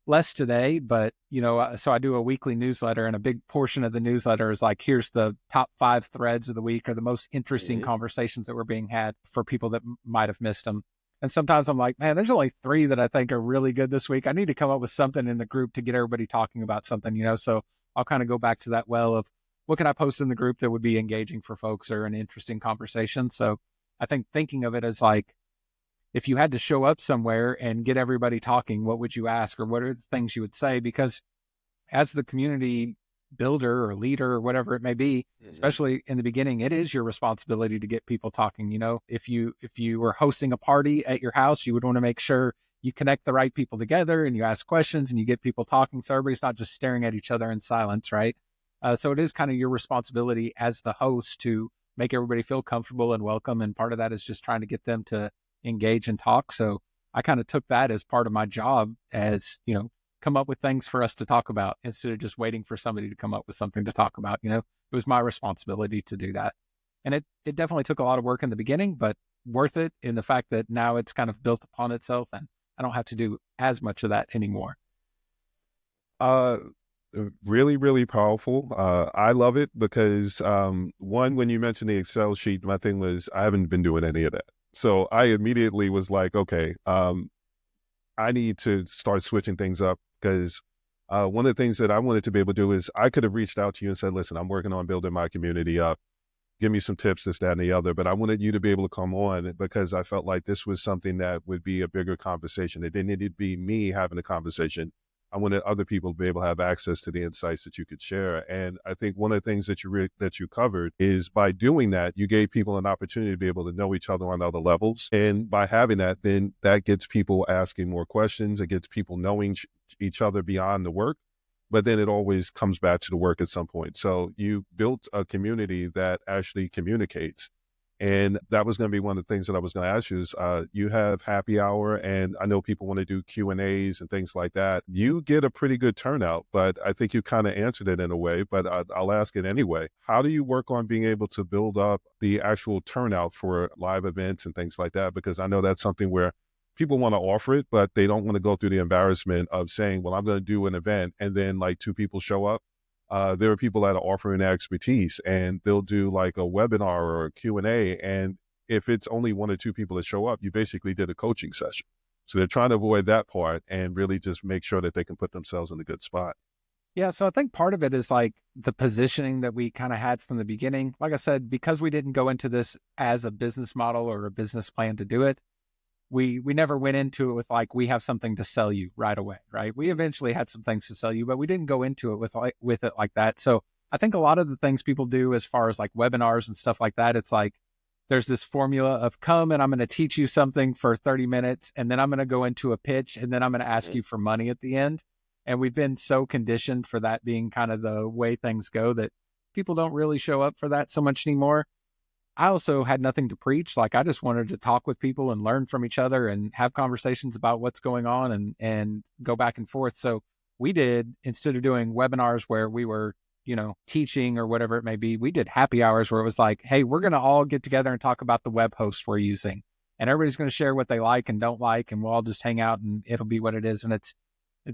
less today, but so I do a weekly newsletter, and a big portion of the newsletter is like, here's the top 5 threads of the week, or the most interesting conversations that were being had for people that might have missed them. And sometimes I'm like, man, there's only 3 that I think are really good this week. I need to come up with something in the group to get everybody talking about something, So I'll kind of go back to that well of what can I post in the group that would be engaging for folks or an interesting conversation. So I think thinking of it as like, if you had to show up somewhere and get everybody talking, what would you ask, or what are the things you would say? Because as the community builder or leader or whatever it may be, especially in the beginning, it is your responsibility to get people talking. If you were hosting a party at your house, you would want to make sure you connect the right people together and you ask questions and you get people talking, so everybody's not just staring at each other in silence, right? So it is kind of your responsibility as the host to make everybody feel comfortable and welcome. And part of that is just trying to get them to engage and talk. So I kind of took that as part of my job, as, come up with things for us to talk about instead of just waiting for somebody to come up with something to talk about. It was my responsibility to do that. And it definitely took a lot of work in the beginning, but worth it in the fact that now it's kind of built upon itself and I don't have to do as much of that anymore. Really, really powerful. I love it because, one, when you mentioned the Excel sheet, my thing was, I haven't been doing any of that. So I immediately was like, okay, I need to start switching things up, because one of the things that I wanted to be able to do is, I could have reached out to you and said, listen, I'm working on building my community up. Give me some tips, this, that, and the other. But I wanted you to be able to come on, because I felt like this was something that would be a bigger conversation. It didn't need to be me having a conversation. I wanted other people to be able to have access to the insights that you could share. And I think one of the things that you covered is, by doing that, you gave people an opportunity to be able to know each other on other levels. And by having that, then that gets people asking more questions. It gets people knowing each other beyond the work. But then it always comes back to the work at some point. So you built a community that actually communicates. And that was going to be one of the things that I was going to ask you is you have happy hour, and I know people want to do Q&As and things like that. You get a pretty good turnout, but I think you kind of answered it in a way, but I'll ask it anyway. How do you work on being able to build up the actual turnout for live events and things like that? Because I know that's something where people want to offer it, but they don't want to go through the embarrassment of saying, well, I'm going to do an event and then like two people show up. There are people that are offering expertise and they'll do like a webinar or a Q&A. And if it's only one or two people that show up, you basically did a coaching session. So they're trying to avoid that part and really just make sure that they can put themselves in a good spot. Yeah, so I think part of it is like the positioning that we kind of had from the beginning. Like I said, because we didn't go into this as a business model or a business plan to do it, we never went into it with like, we have something to sell you right away, right? We eventually had some things to sell you, but we didn't go into it with it like that. So I think a lot of the things people do as far as like webinars and stuff like that, it's like there's this formula of come and I'm going to teach you something for 30 minutes and then I'm going to go into a pitch and then I'm going to ask you for money at the end. And we've been so conditioned for that being kind of the way things go that people don't really show up for that so much anymore. I also had nothing to preach. Like I just wanted to talk with people and learn from each other and have conversations about what's going on and go back and forth. So we did, instead of doing webinars where we were, teaching or whatever it may be, we did happy hours where it was like, hey, we're going to all get together and talk about the web host we're using. And everybody's going to share what they like and don't like. And we'll all just hang out and it'll be what it is. And it's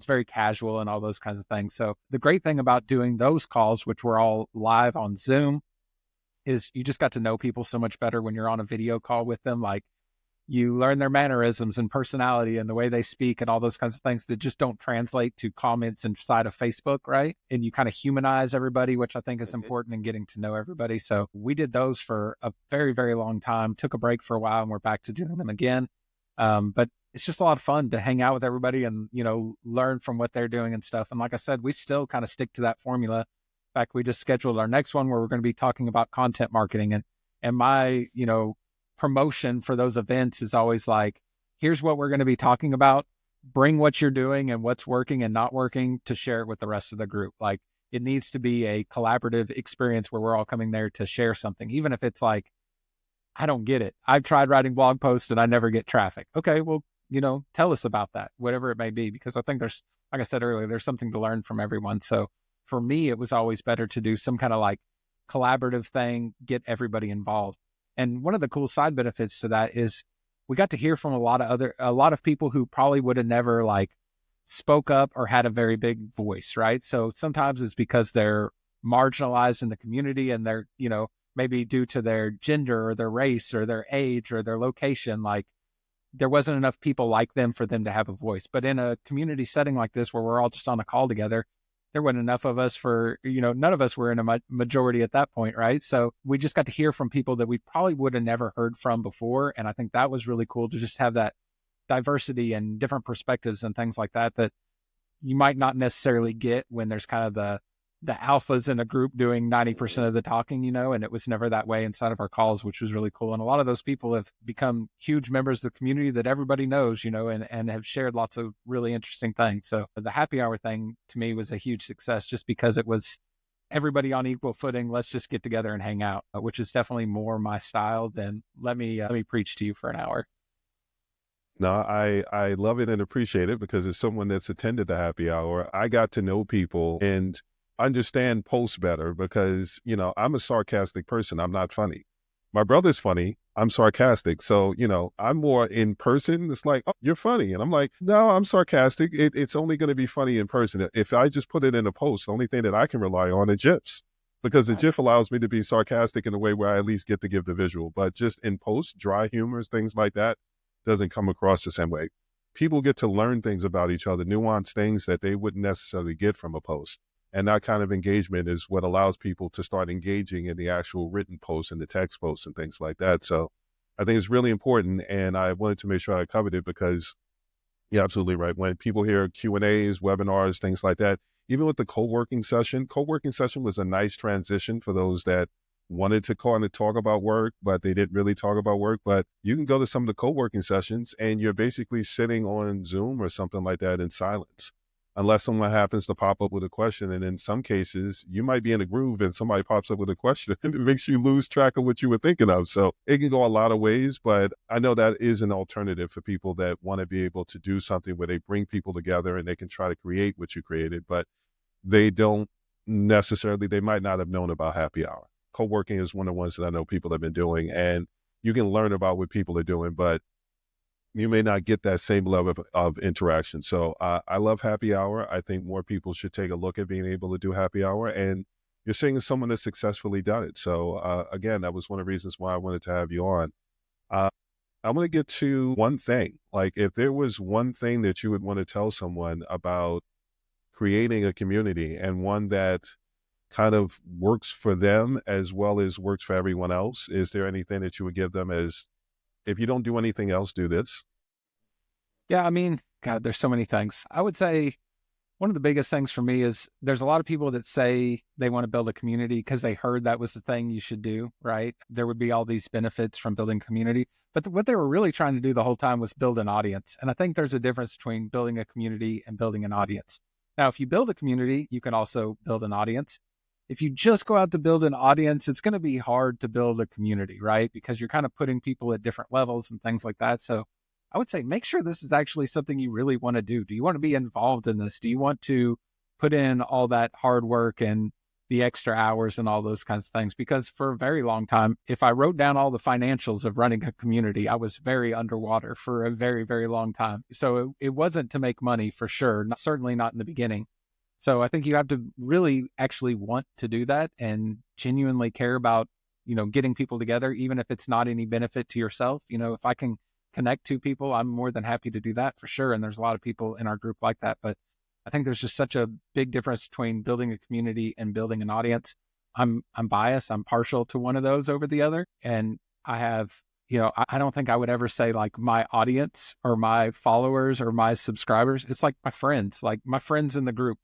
very casual and all those kinds of things. So the great thing about doing those calls, which were all live on Zoom, is you just got to know people so much better when you're on a video call with them. Like you learn their mannerisms and personality and the way they speak and all those kinds of things that just don't translate to comments inside of Facebook, right? And you kind of humanize everybody, which I think is important in getting to know everybody. So we did those for a very, very long time, took a break for a while, and we're back to doing them again. But it's just a lot of fun to hang out with everybody and, learn from what they're doing and stuff. And like I said, we still kind of stick to that formula. In fact, we just scheduled our next one where we're going to be talking about content marketing, and my, promotion for those events is always like, here's what we're going to be talking about. Bring what you're doing and what's working and not working to share it with the rest of the group. Like it needs to be a collaborative experience where we're all coming there to share something, even if it's like, I don't get it. I've tried writing blog posts and I never get traffic. Okay, well, tell us about that, whatever it may be, because I think there's, like I said earlier, there's something to learn from everyone. So for me, it was always better to do some kind of like collaborative thing, get everybody involved. And one of the cool side benefits to that is we got to hear from a lot of people who probably would have never like spoke up or had a very big voice, right? So sometimes it's because they're marginalized in the community and they're, maybe due to their gender or their race or their age or their location, like there wasn't enough people like them for them to have a voice. But in a community setting like this, where we're all just on a call together, there wasn't enough of us for, none of us were in a majority at that point, right? So we just got to hear from people that we probably would have never heard from before. And I think that was really cool to just have that diversity and different perspectives and things like that you might not necessarily get when there's kind of the alphas in a group doing 90% of the talking, and it was never that way inside of our calls, which was really cool. And a lot of those people have become huge members of the community that everybody knows, and have shared lots of really interesting things. So the happy hour thing to me was a huge success just because it was everybody on equal footing. Let's just get together and hang out, which is definitely more my style than let me preach to you for an hour. No, I love it and appreciate it because as someone that's attended the happy hour, I got to know people and understand posts better because, I'm a sarcastic person. I'm not funny. My brother's funny. I'm sarcastic. So, I'm more in person. It's like, oh, you're funny. And I'm like, no, I'm sarcastic. It's only going to be funny in person. If I just put it in a post, the only thing that I can rely on is GIFs because the GIF allows me to be sarcastic in a way where I at least get to give the visual. But just in post, dry humors, things like that, doesn't come across the same way. People get to learn things about each other, nuanced things that they wouldn't necessarily get from a post. And that kind of engagement is what allows people to start engaging in the actual written posts and the text posts and things like that. So I think it's really important. And I wanted to make sure I covered it because you're absolutely right. When people hear Q&As, webinars, things like that, even with the co-working session was a nice transition for those that wanted to kind of talk about work, but they didn't really talk about work. But you can go to some of the co-working sessions and you're basically sitting on Zoom or something like that in silence. unless someone happens to pop up with a question. And in some cases, you might be in a groove and somebody pops up with a question and it makes you lose track of what you were thinking of. So it can go a lot of ways, but I know that is an alternative for people that want to be able to do something where they bring people together and they can try to create what you created, but they don't necessarily, they might not have known about happy hour. Co-working is one of the ones that I know people have been doing, and you can learn about what people are doing, but you may not get that same level of interaction. So I love happy hour. I think more people should take a look at being able to do happy hour, and you're seeing someone that's successfully done it. So again, that was one of the reasons why I wanted to have you on. Uh, I want to get to one thing. Like, if there was one thing that you would want to tell someone about creating a community, and one that kind of works for them as well as works for everyone else, is there anything that you would give them as, if you don't do anything else, do this? Yeah, I mean, God, there's so many things. I would say one of the biggest things for me is there's a lot of people that say they want to build a community because they heard that was the thing you should do, right? There would be all these benefits from building community. But what they were really trying to do the whole time was build an audience. And I think there's a difference between building a community and building an audience. Now, if you build a community, you can also build an audience. If you just go out to build an audience, it's going to be hard to build a community, right? Because you're kind of putting people at different levels and things like that. So I would say make sure this is actually something you really want to do. Do you want to be involved in this? Do you want to put in all that hard work and the extra hours and all those kinds of things? Because for a very long time, if I wrote down all the financials of running a community, I was very underwater for a very, very long time. So it wasn't to make money for sure, certainly not in the beginning. So I think you have to really actually want to do that and genuinely care about, getting people together, even if it's not any benefit to yourself. If I can connect to people, I'm more than happy to do that for sure. And there's a lot of people in our group like that. But I think there's just such a big difference between building a community and building an audience. I'm biased. I'm partial to one of those over the other. And I have, I don't think I would ever say like my audience or my followers or my subscribers. It's like my friends in the group,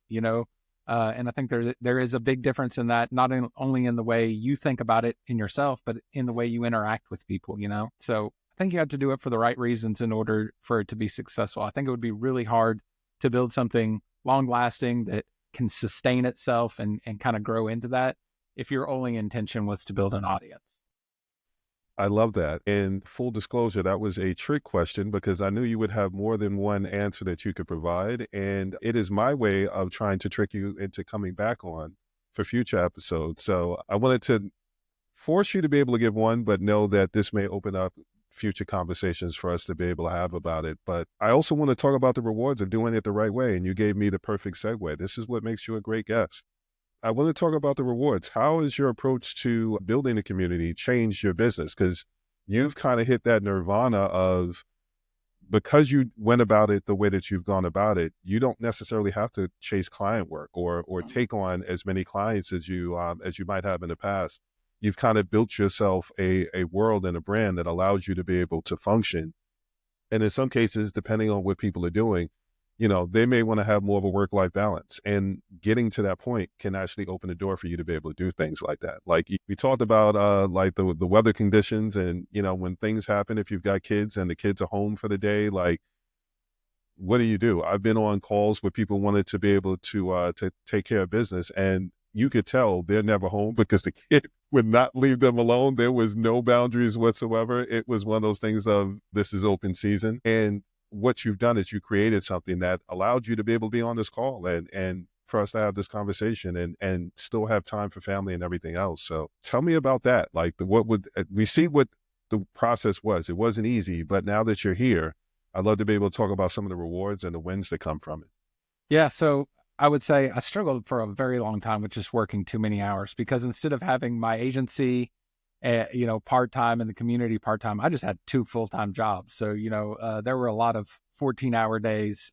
and I think there is a big difference in that, not only in the way you think about it in yourself, but in the way you interact with people, So I think you have to do it for the right reasons in order for it to be successful. I think it would be really hard to build something long lasting that can sustain itself and kind of grow into that if your only intention was to build an audience. I love that. And full disclosure, that was a trick question because I knew you would have more than one answer that you could provide. And it is my way of trying to trick you into coming back on for future episodes. So I wanted to force you to be able to give one, but know that this may open up future conversations for us to be able to have about it. But I also want to talk about the rewards of doing it the right way. And you gave me the perfect segue. This is what makes you a great guest. I want to talk about the rewards. How has your approach to building a community changed your business? Because you've kind of hit that nirvana of, because you went about it the way that you've gone about it, you don't necessarily have to chase client work or take on as many clients as you might have in the past. You've kind of built yourself a world and a brand that allows you to be able to function. And in some cases, depending on what people are doing, they may want to have more of a work-life balance, and getting to that point can actually open the door for you to be able to do things like that. Like we talked about, like the weather conditions, and when things happen, if you've got kids and the kids are home for the day, like what do? I've been on calls where people wanted to be able to take care of business, and you could tell they're never home because the kid would not leave them alone. There was no boundaries whatsoever. It was one of those things of, this is open season. And what you've done is you created something that allowed you to be able to be on this call and for us to have this conversation and still have time for family and everything else. So tell me about that. Like we see what the process was. It wasn't easy, but now that you're here, I'd love to be able to talk about some of the rewards and the wins that come from it. Yeah. So I would say I struggled for a very long time with just working too many hours, because instead of having my agency, part-time and the community part-time, I just had two full-time jobs. So, there were a lot of 14-hour days,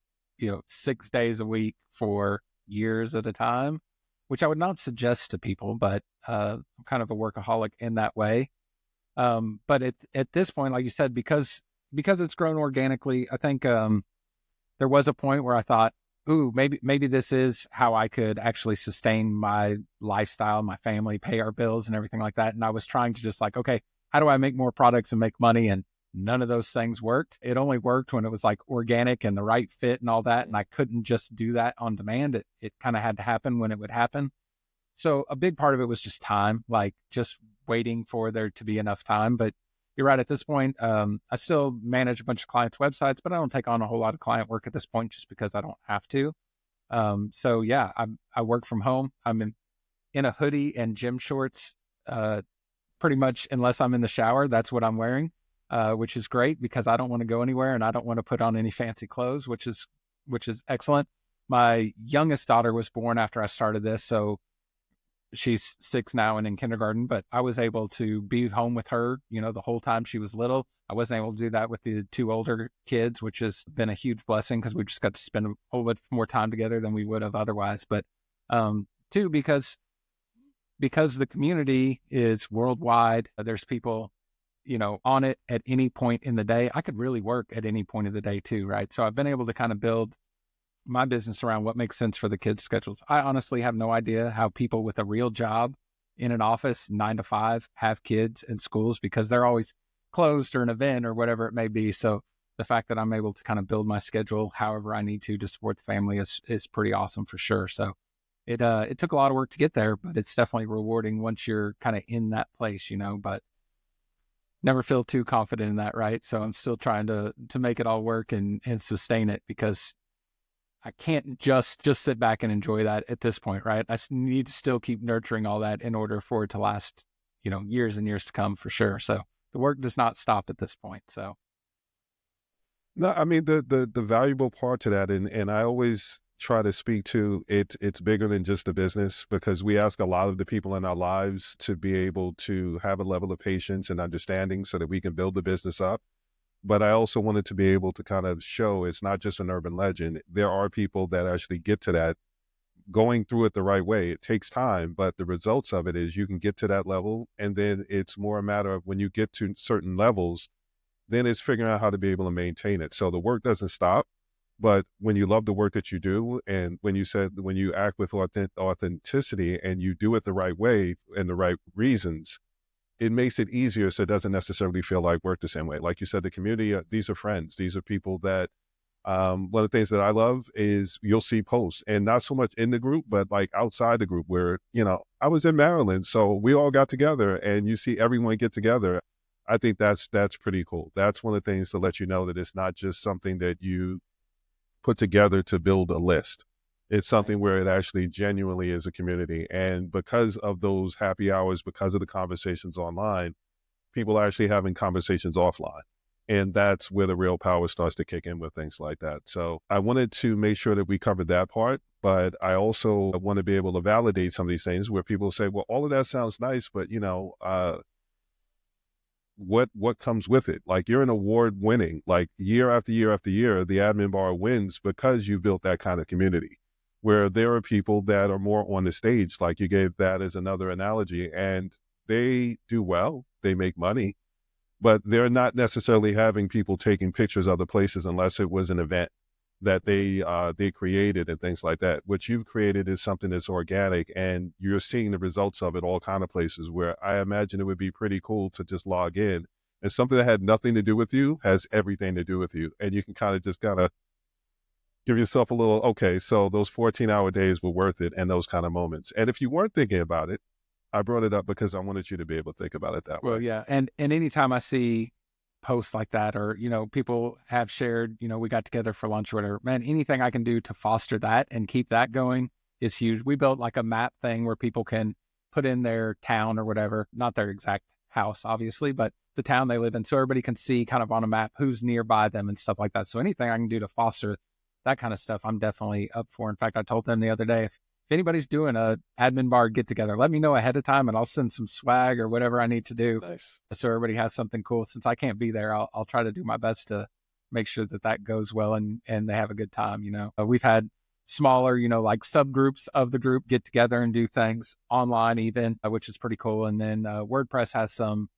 6 days a week for years at a time, which I would not suggest to people, but I'm kind of a workaholic in that way. But at this point, like you said, because it's grown organically, I think there was a point where I thought, ooh, maybe this is how I could actually sustain my lifestyle, my family, pay our bills and everything like that. And I was trying to just like, okay, how do I make more products and make money? And none of those things worked. It only worked when it was like organic and the right fit and all that. And I couldn't just do that on demand. It kind of had to happen when it would happen. So a big part of it was just time, like just waiting for there to be enough time. But you're right, at this point, I still manage a bunch of clients' websites, but I don't take on a whole lot of client work at this point just because I don't have to. So yeah, I work from home. I'm in a hoodie and gym shorts, pretty much unless I'm in the shower. That's what I'm wearing, which is great because I don't want to go anywhere and I don't want to put on any fancy clothes, which is excellent. My youngest daughter was born after I started this, so she's 6 now and in kindergarten, but I was able to be home with her, the whole time she was little. I wasn't able to do that with the 2 older kids, which has been a huge blessing because we just got to spend a whole bit more time together than we would have otherwise. But two, because the community is worldwide, there's people, on it at any point in the day. I could really work at any point of the day too, right? So I've been able to kind of build my business around what makes sense for the kids' schedules. I honestly have no idea how people with a real job in an office 9 to 5 have kids in schools because they're always closed or an event or whatever it may be. So the fact that I'm able to kind of build my schedule however I need to support the family is pretty awesome for sure. So it took a lot of work to get there, but it's definitely rewarding once you're kind of in that place, but never feel too confident in that, right? So I'm still trying to make it all work and sustain it because I can't just sit back and enjoy that at this point, right? I need to still keep nurturing all that in order for it to last, years and years to come for sure. So the work does not stop at this point. So No, I mean the valuable part to that, and I always try to speak to it. It's bigger than just the business because we ask a lot of the people in our lives to be able to have a level of patience and understanding so that we can build the business up. But I also wanted to be able to kind of show it's not just an urban legend. There are people that actually get to that going through it the right way. It takes time, but the results of it is you can get to that level. And then it's more a matter of when you get to certain levels, then it's figuring out how to be able to maintain it. So the work doesn't stop. But when you love the work that you do, and when you act with authenticity and you do it the right way and the right reasons, it makes it easier so it doesn't necessarily feel like work the same way. Like you said, the community, these are friends. These are people that, one of the things that I love is you'll see posts and not so much in the group, but like outside the group where, I was in Maryland, so we all got together and you see everyone get together. I think that's pretty cool. That's one of the things to let you know that it's not just something that you put together to build a list. It's something where it actually genuinely is a community. And because of those happy hours, because of the conversations online, people are actually having conversations offline. And that's where the real power starts to kick in with things like that. So I wanted to make sure that we covered that part, but I also want to be able to validate some of these things where people say, well, all of that sounds nice, but what comes with it? Like you're an award winning, like year after year after year, the admin bar wins because you built that kind of community where there are people that are more on the stage, like you gave that as another analogy, and they do well, they make money, but they're not necessarily having people taking pictures other places unless it was an event that they created and things like that. What you've created is something that's organic, and you're seeing the results of it all kind of places where I imagine it would be pretty cool to just log in and something that had nothing to do with you has everything to do with you. And you can kind of give yourself a little, okay, so those 14-hour days were worth it and those kind of moments. And if you weren't thinking about it, I brought it up because I wanted you to be able to think about it that well, way. yeah, and anytime I see posts like that, or people have shared, we got together for lunch or whatever, man, anything I can do to foster that and keep that going is huge. We built like a map thing where people can put in their town or whatever, not their exact house, obviously, but the town they live in, so everybody can see kind of on a map who's nearby them and stuff like that. So anything I can do to foster that kind of stuff, I'm definitely up for. In fact, I told them the other day, if anybody's doing a admin bar get together, let me know ahead of time and I'll send some swag or whatever I need to do. Nice. So everybody has something cool. Since I can't be there, I'll try to do my best to make sure that goes well and they have a good time. We've had smaller, like subgroups of the group get together and do things online even, which is pretty cool. And then WordPress has some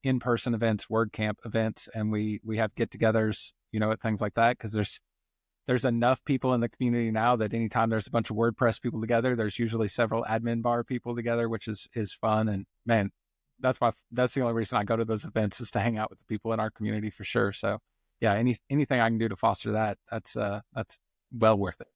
in-person events, WordCamp events, and we have get-togethers, at things like that, because there's enough people in the community now that anytime there's a bunch of WordPress people together, there's usually several admin bar people together, which is fun. And man, that's the only reason I go to those events, is to hang out with the people in our community for sure. So yeah, anything I can do to foster that, that's well worth it.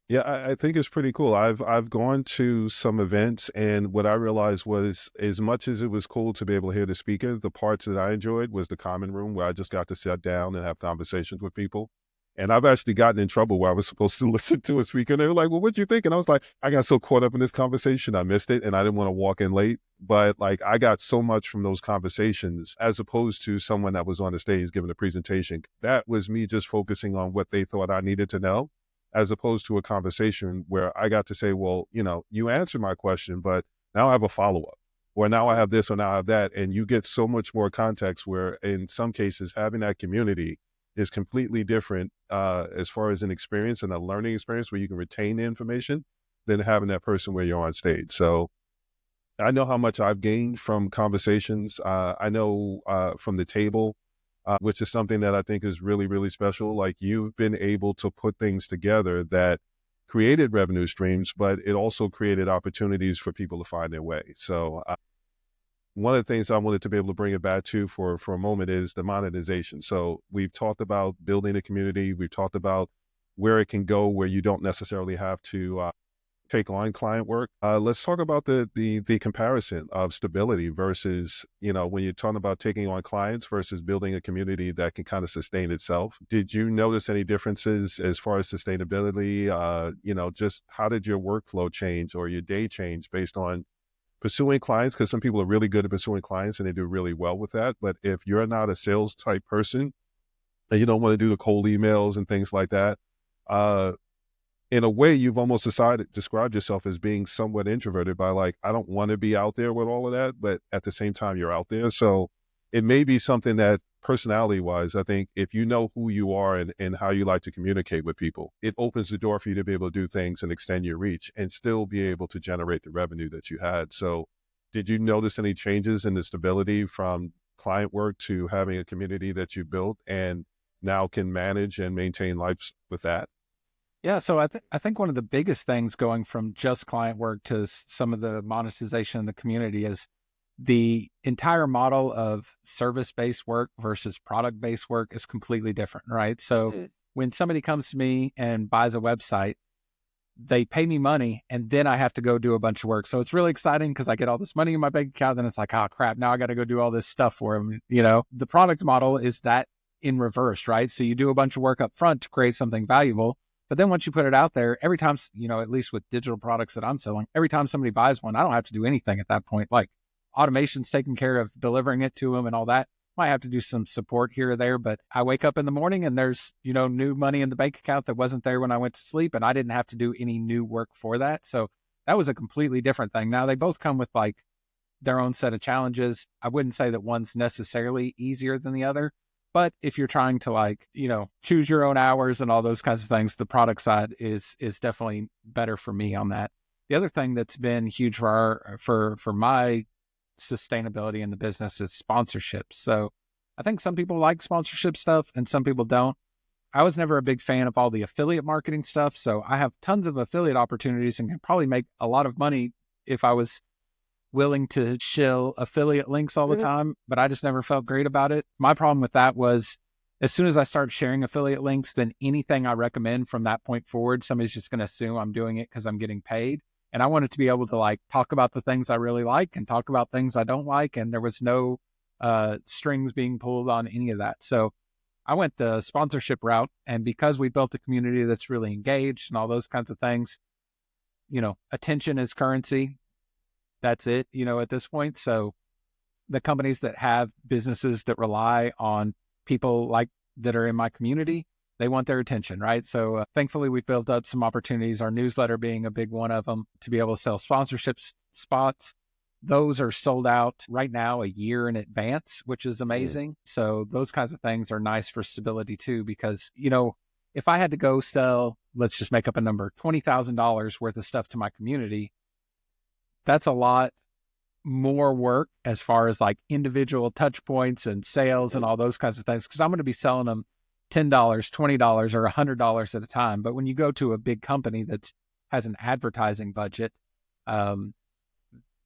Yeah, I think it's pretty cool. I've gone to some events, and what I realized was, as much as it was cool to be able to hear the speaker, the parts that I enjoyed was the common room, where I just got to sit down and have conversations with people. And I've actually gotten in trouble where I was supposed to listen to a speaker, and they were like, "Well, what'd you think?" And I was like, "I got so caught up in this conversation, I missed it, and I didn't want to walk in late." But like, I got so much from those conversations, as opposed to someone that was on the stage giving a presentation. That was me just focusing on what they thought I needed to know, as opposed to a conversation where I got to say, well, you answered my question, but now I have a follow up, or now I have this, or now I have that. And you get so much more context, where in some cases, having that community is completely different, as far as an experience and a learning experience where you can retain the information, than having that person where you're on stage. So I know how much I've gained from conversations. I know from the table, which is something that I think is really, really special. Like, you've been able to put things together that created revenue streams, but it also created opportunities for people to find their way. So one of the things I wanted to be able to bring it back to for a moment is the monetization. So we've talked about building a community. We've talked about where it can go, where you don't necessarily have to take on client work. Let's talk about the comparison of stability versus, when you're talking about taking on clients versus building a community that can kind of sustain itself. Did you notice any differences as far as sustainability? Just how did your workflow change, or your day change, based on pursuing clients? Because some people are really good at pursuing clients and they do really well with that. But if you're not a sales type person and you don't want to do the cold emails and things like that, in a way, you've almost described yourself as being somewhat introverted, by like, I don't want to be out there with all of that, but at the same time, you're out there. So it may be something that, personality wise, I think if you know who you are, and how you like to communicate with people, it opens the door for you to be able to do things and extend your reach and still be able to generate the revenue that you had. So did you notice any changes in the stability from client work to having a community that you built and now can manage and maintain lives with that? Yeah, so I think one of the biggest things going from just client work to some of the monetization in the community is the entire model of service-based work versus product-based work is completely different, right? So when somebody comes to me and buys a website, they pay me money, and then I have to go do a bunch of work. So it's really exciting because I get all this money in my bank account. Then it's like, oh crap, now I got to go do all this stuff for them. The product model is that in reverse, right? So you do a bunch of work up front to create something valuable. But then once you put it out there, every time, at least with digital products that I'm selling, every time somebody buys one, I don't have to do anything at that point. Like, automation's taking care of delivering it to them and all that. Might have to do some support here or there, but I wake up in the morning and there's, new money in the bank account that wasn't there when I went to sleep, and I didn't have to do any new work for that. So that was a completely different thing. Now, they both come with like their own set of challenges. I wouldn't say that one's necessarily easier than the other, but if you're trying to choose your own hours and all those kinds of things, the product side is definitely better for me on that. The other thing that's been huge for my sustainability in the business is sponsorships. So I think some people like sponsorship stuff and some people don't. I was never a big fan of all the affiliate marketing stuff. So I have tons of affiliate opportunities and can probably make a lot of money if I was willing to shill affiliate links all the time, but I just never felt great about it. My problem with that was, as soon as I start sharing affiliate links, then anything I recommend from that point forward, somebody's just going to assume I'm doing it because I'm getting paid. And I wanted to be able to talk about the things I really like and talk about things I don't like. And there was no strings being pulled on any of that. So I went the sponsorship route. And because we built a community that's really engaged and all those kinds of things, attention is currency. That's it, at this point. So the companies that have businesses that rely on people like that are in my community, they want their attention, right? So thankfully, we've built up some opportunities, our newsletter being a big one of them, to be able to sell sponsorship spots. Those are sold out right now a year in advance, which is amazing. So those kinds of things are nice for stability too, because, if I had to go sell, let's just make up a number, $20,000 worth of stuff to my community, that's a lot more work as far as individual touch points and sales and all those kinds of things, because I'm going to be selling them $10, $20, or $100 at a time. But when you go to a big company that has an advertising budget,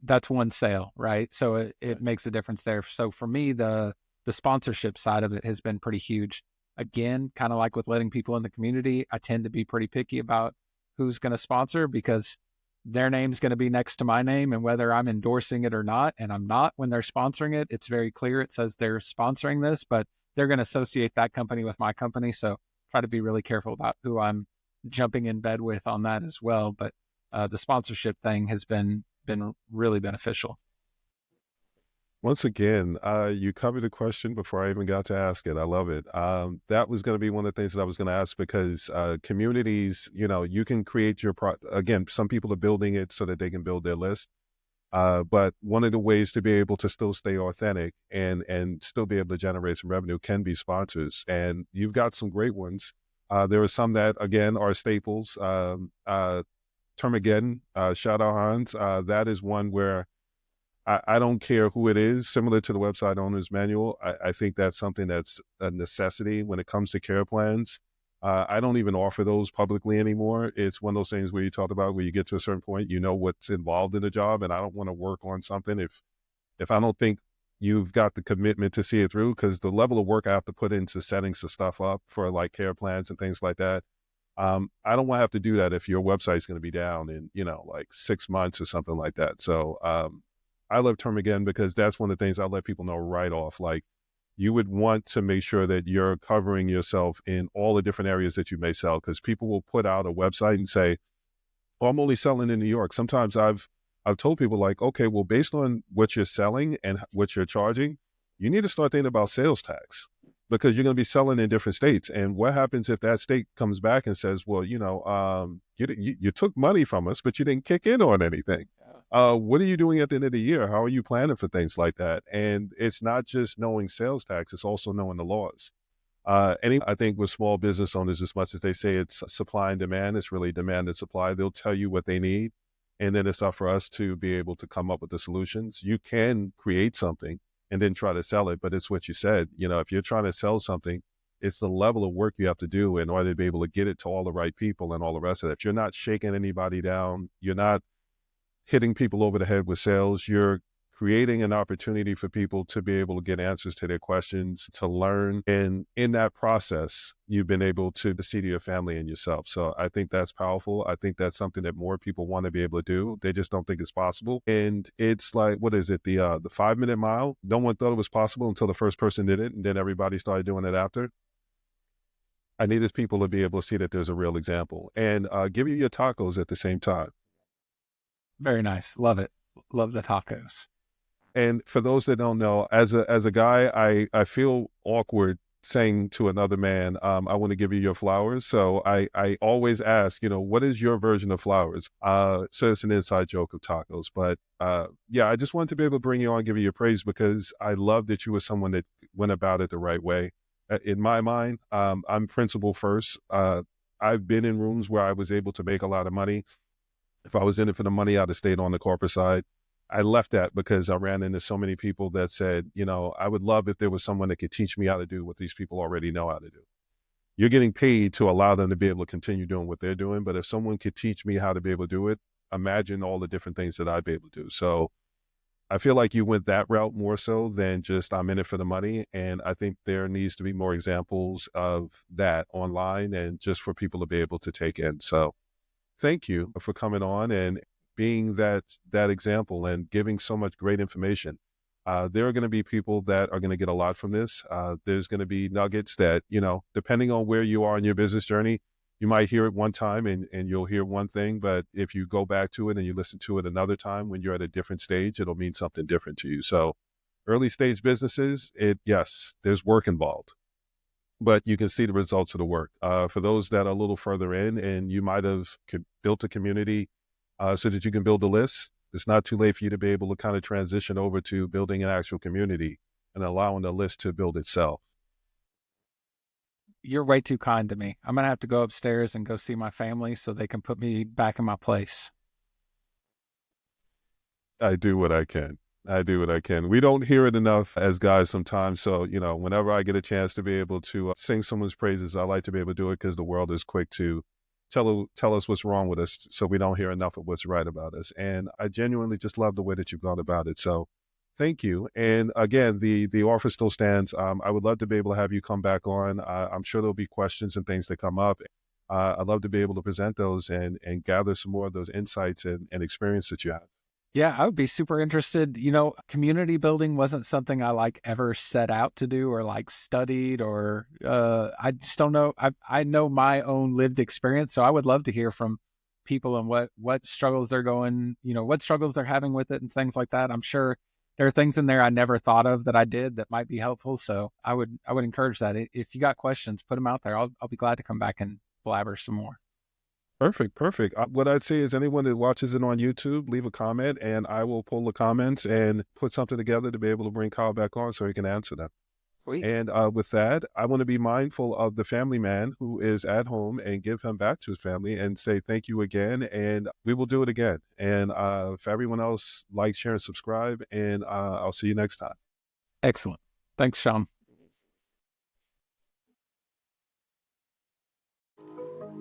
that's one sale, right? So it Right. makes a difference there. So for me, the sponsorship side of it has been pretty huge. Again, kind of like with letting people in the community, I tend to be pretty picky about who's going to sponsor because their name's going to be next to my name, and whether I'm endorsing it or not, and I'm not when they're sponsoring it, it's very clear. It says they're sponsoring this, but they're going to associate that company with my company. So try to be really careful about who I'm jumping in bed with on that as well. But the sponsorship thing has been really beneficial. Once again, you covered the question before I even got to ask it. I love it. That was going to be one of the things that I was going to ask because communities, you can create again, some people are building it so that they can build their list. But one of the ways to be able to still stay authentic and still be able to generate some revenue can be sponsors. And you've got some great ones. There are some that, again, are staples. Termageddon, shout out Hans. That is one where I don't care who it is, similar to the website owner's manual. I think that's something that's a necessity when it comes to care plans. I don't even offer those publicly anymore. It's one of those things where you talk about where you get to a certain point, you know what's involved in the job, and I don't want to work on something if I don't think you've got the commitment to see it through, because the level of work I have to put into setting some stuff up for like care plans and things like that. I don't want to have to do that if your website's going to be down in, like 6 months or something like that. So I love Term Again because that's one of the things I let people know right off. Like, you would want to make sure that you're covering yourself in all the different areas that you may sell, because people will put out a website and say, oh, I'm only selling in New York. Sometimes I've told people like, okay, well, based on what you're selling and what you're charging, you need to start thinking about sales tax, because you're going to be selling in different states. And what happens if that state comes back and says, well, you took money from us, but you didn't kick in on anything. What are you doing at the end of the year? How are you planning for things like that? And it's not just knowing sales tax, it's also knowing the laws. I think with small business owners, as much as they say it's supply and demand, it's really demand and supply. They'll tell you what they need. And then it's up for us to be able to come up with the solutions. You can create something and then try to sell it, but it's what you said. If you're trying to sell something, it's the level of work you have to do in order to be able to get it to all the right people and all the rest of it. If you're not shaking anybody down, you're not hitting people over the head with sales, you're creating an opportunity for people to be able to get answers to their questions, to learn. And in that process, you've been able to see to your family and yourself. So I think that's powerful. I think that's something that more people want to be able to do. They just don't think it's possible. And it's like, what is it? The 5 minute mile. No one thought it was possible until the first person did it. And then everybody started doing it after. I needed people to be able to see that there's a real example and give you your tacos at the same time. Very nice. Love it. Love the tacos. And for those that don't know, as a guy, I feel awkward saying to another man, I want to give you your flowers. So I always ask, what is your version of flowers? So it's an inside joke of tacos. But yeah, I just wanted to be able to bring you on, give you your praise, because I love that you were someone that went about it the right way. In my mind, I'm principle first. I've been in rooms where I was able to make a lot of money. If I was in it for the money, I'd have stayed on the corporate side. I left that because I ran into so many people that said, I would love if there was someone that could teach me how to do what these people already know how to do. You're getting paid to allow them to be able to continue doing what they're doing. But if someone could teach me how to be able to do it, imagine all the different things that I'd be able to do. So I feel like you went that route more so than just I'm in it for the money. And I think there needs to be more examples of that online and just for people to be able to take in. So thank you for coming on and being that example and giving so much great information. There are going to be people that are going to get a lot from this. There's going to be nuggets that, depending on where you are in your business journey, you might hear it one time and you'll hear one thing, but if you go back to it and you listen to it another time when you're at a different stage, it'll mean something different to you. So early stage businesses, yes, there's work involved, but you can see the results of the work. For those that are a little further in and you might have built a community so that you can build a list, it's not too late for you to be able to kind of transition over to building an actual community and allowing the list to build itself. You're way too kind to me. I'm going to have to go upstairs and go see my family so they can put me back in my place. I do what I can. I do what I can. We don't hear it enough as guys sometimes. So, whenever I get a chance to be able to sing someone's praises, I like to be able to do it because the world is quick to tell us what's wrong with us so we don't hear enough of what's right about us. And I genuinely just love the way that you've gone about it. So thank you. And again, the offer still stands. I would love to be able to have you come back on. I'm sure there'll be questions and things that come up. I'd love to be able to present those and gather some more of those insights and experience that you have. Yeah, I would be super interested. Community building wasn't something I like ever set out to do or like studied or I just don't know. I know my own lived experience. So I would love to hear from people and what struggles they're going, what struggles they're having with it and things like that. I'm sure there are things in there I never thought of that I did that might be helpful. So I would encourage that. If you got questions, put them out there. I'll be glad to come back and blabber some more. Perfect. What I'd say is anyone that watches it on YouTube, leave a comment and I will pull the comments and put something together to be able to bring Kyle back on so he can answer them. Sweet. And with that, I want to be mindful of the family man who is at home and give him back to his family and say thank you again. And we will do it again. And for everyone else, like, share, and subscribe. And I'll see you next time. Excellent. Thanks, Sean.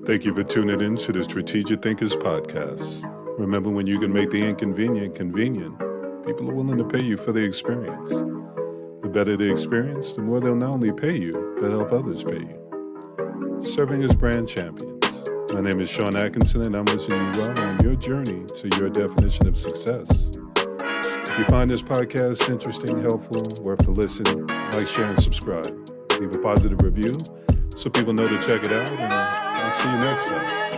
Thank you for tuning in to the Strategic Thinkers Podcast. Remember, when you can make the inconvenient convenient, people are willing to pay you for the experience. The better the experience, the more they'll not only pay you, but help others pay you. Serving as brand champions. My name is Sean Atkinson, and I'm wishing you well on your journey to your definition of success. If you find this podcast interesting, helpful, worth a listen, like, share, and subscribe. Leave a positive review so people know to check it out, and I'll see you next time.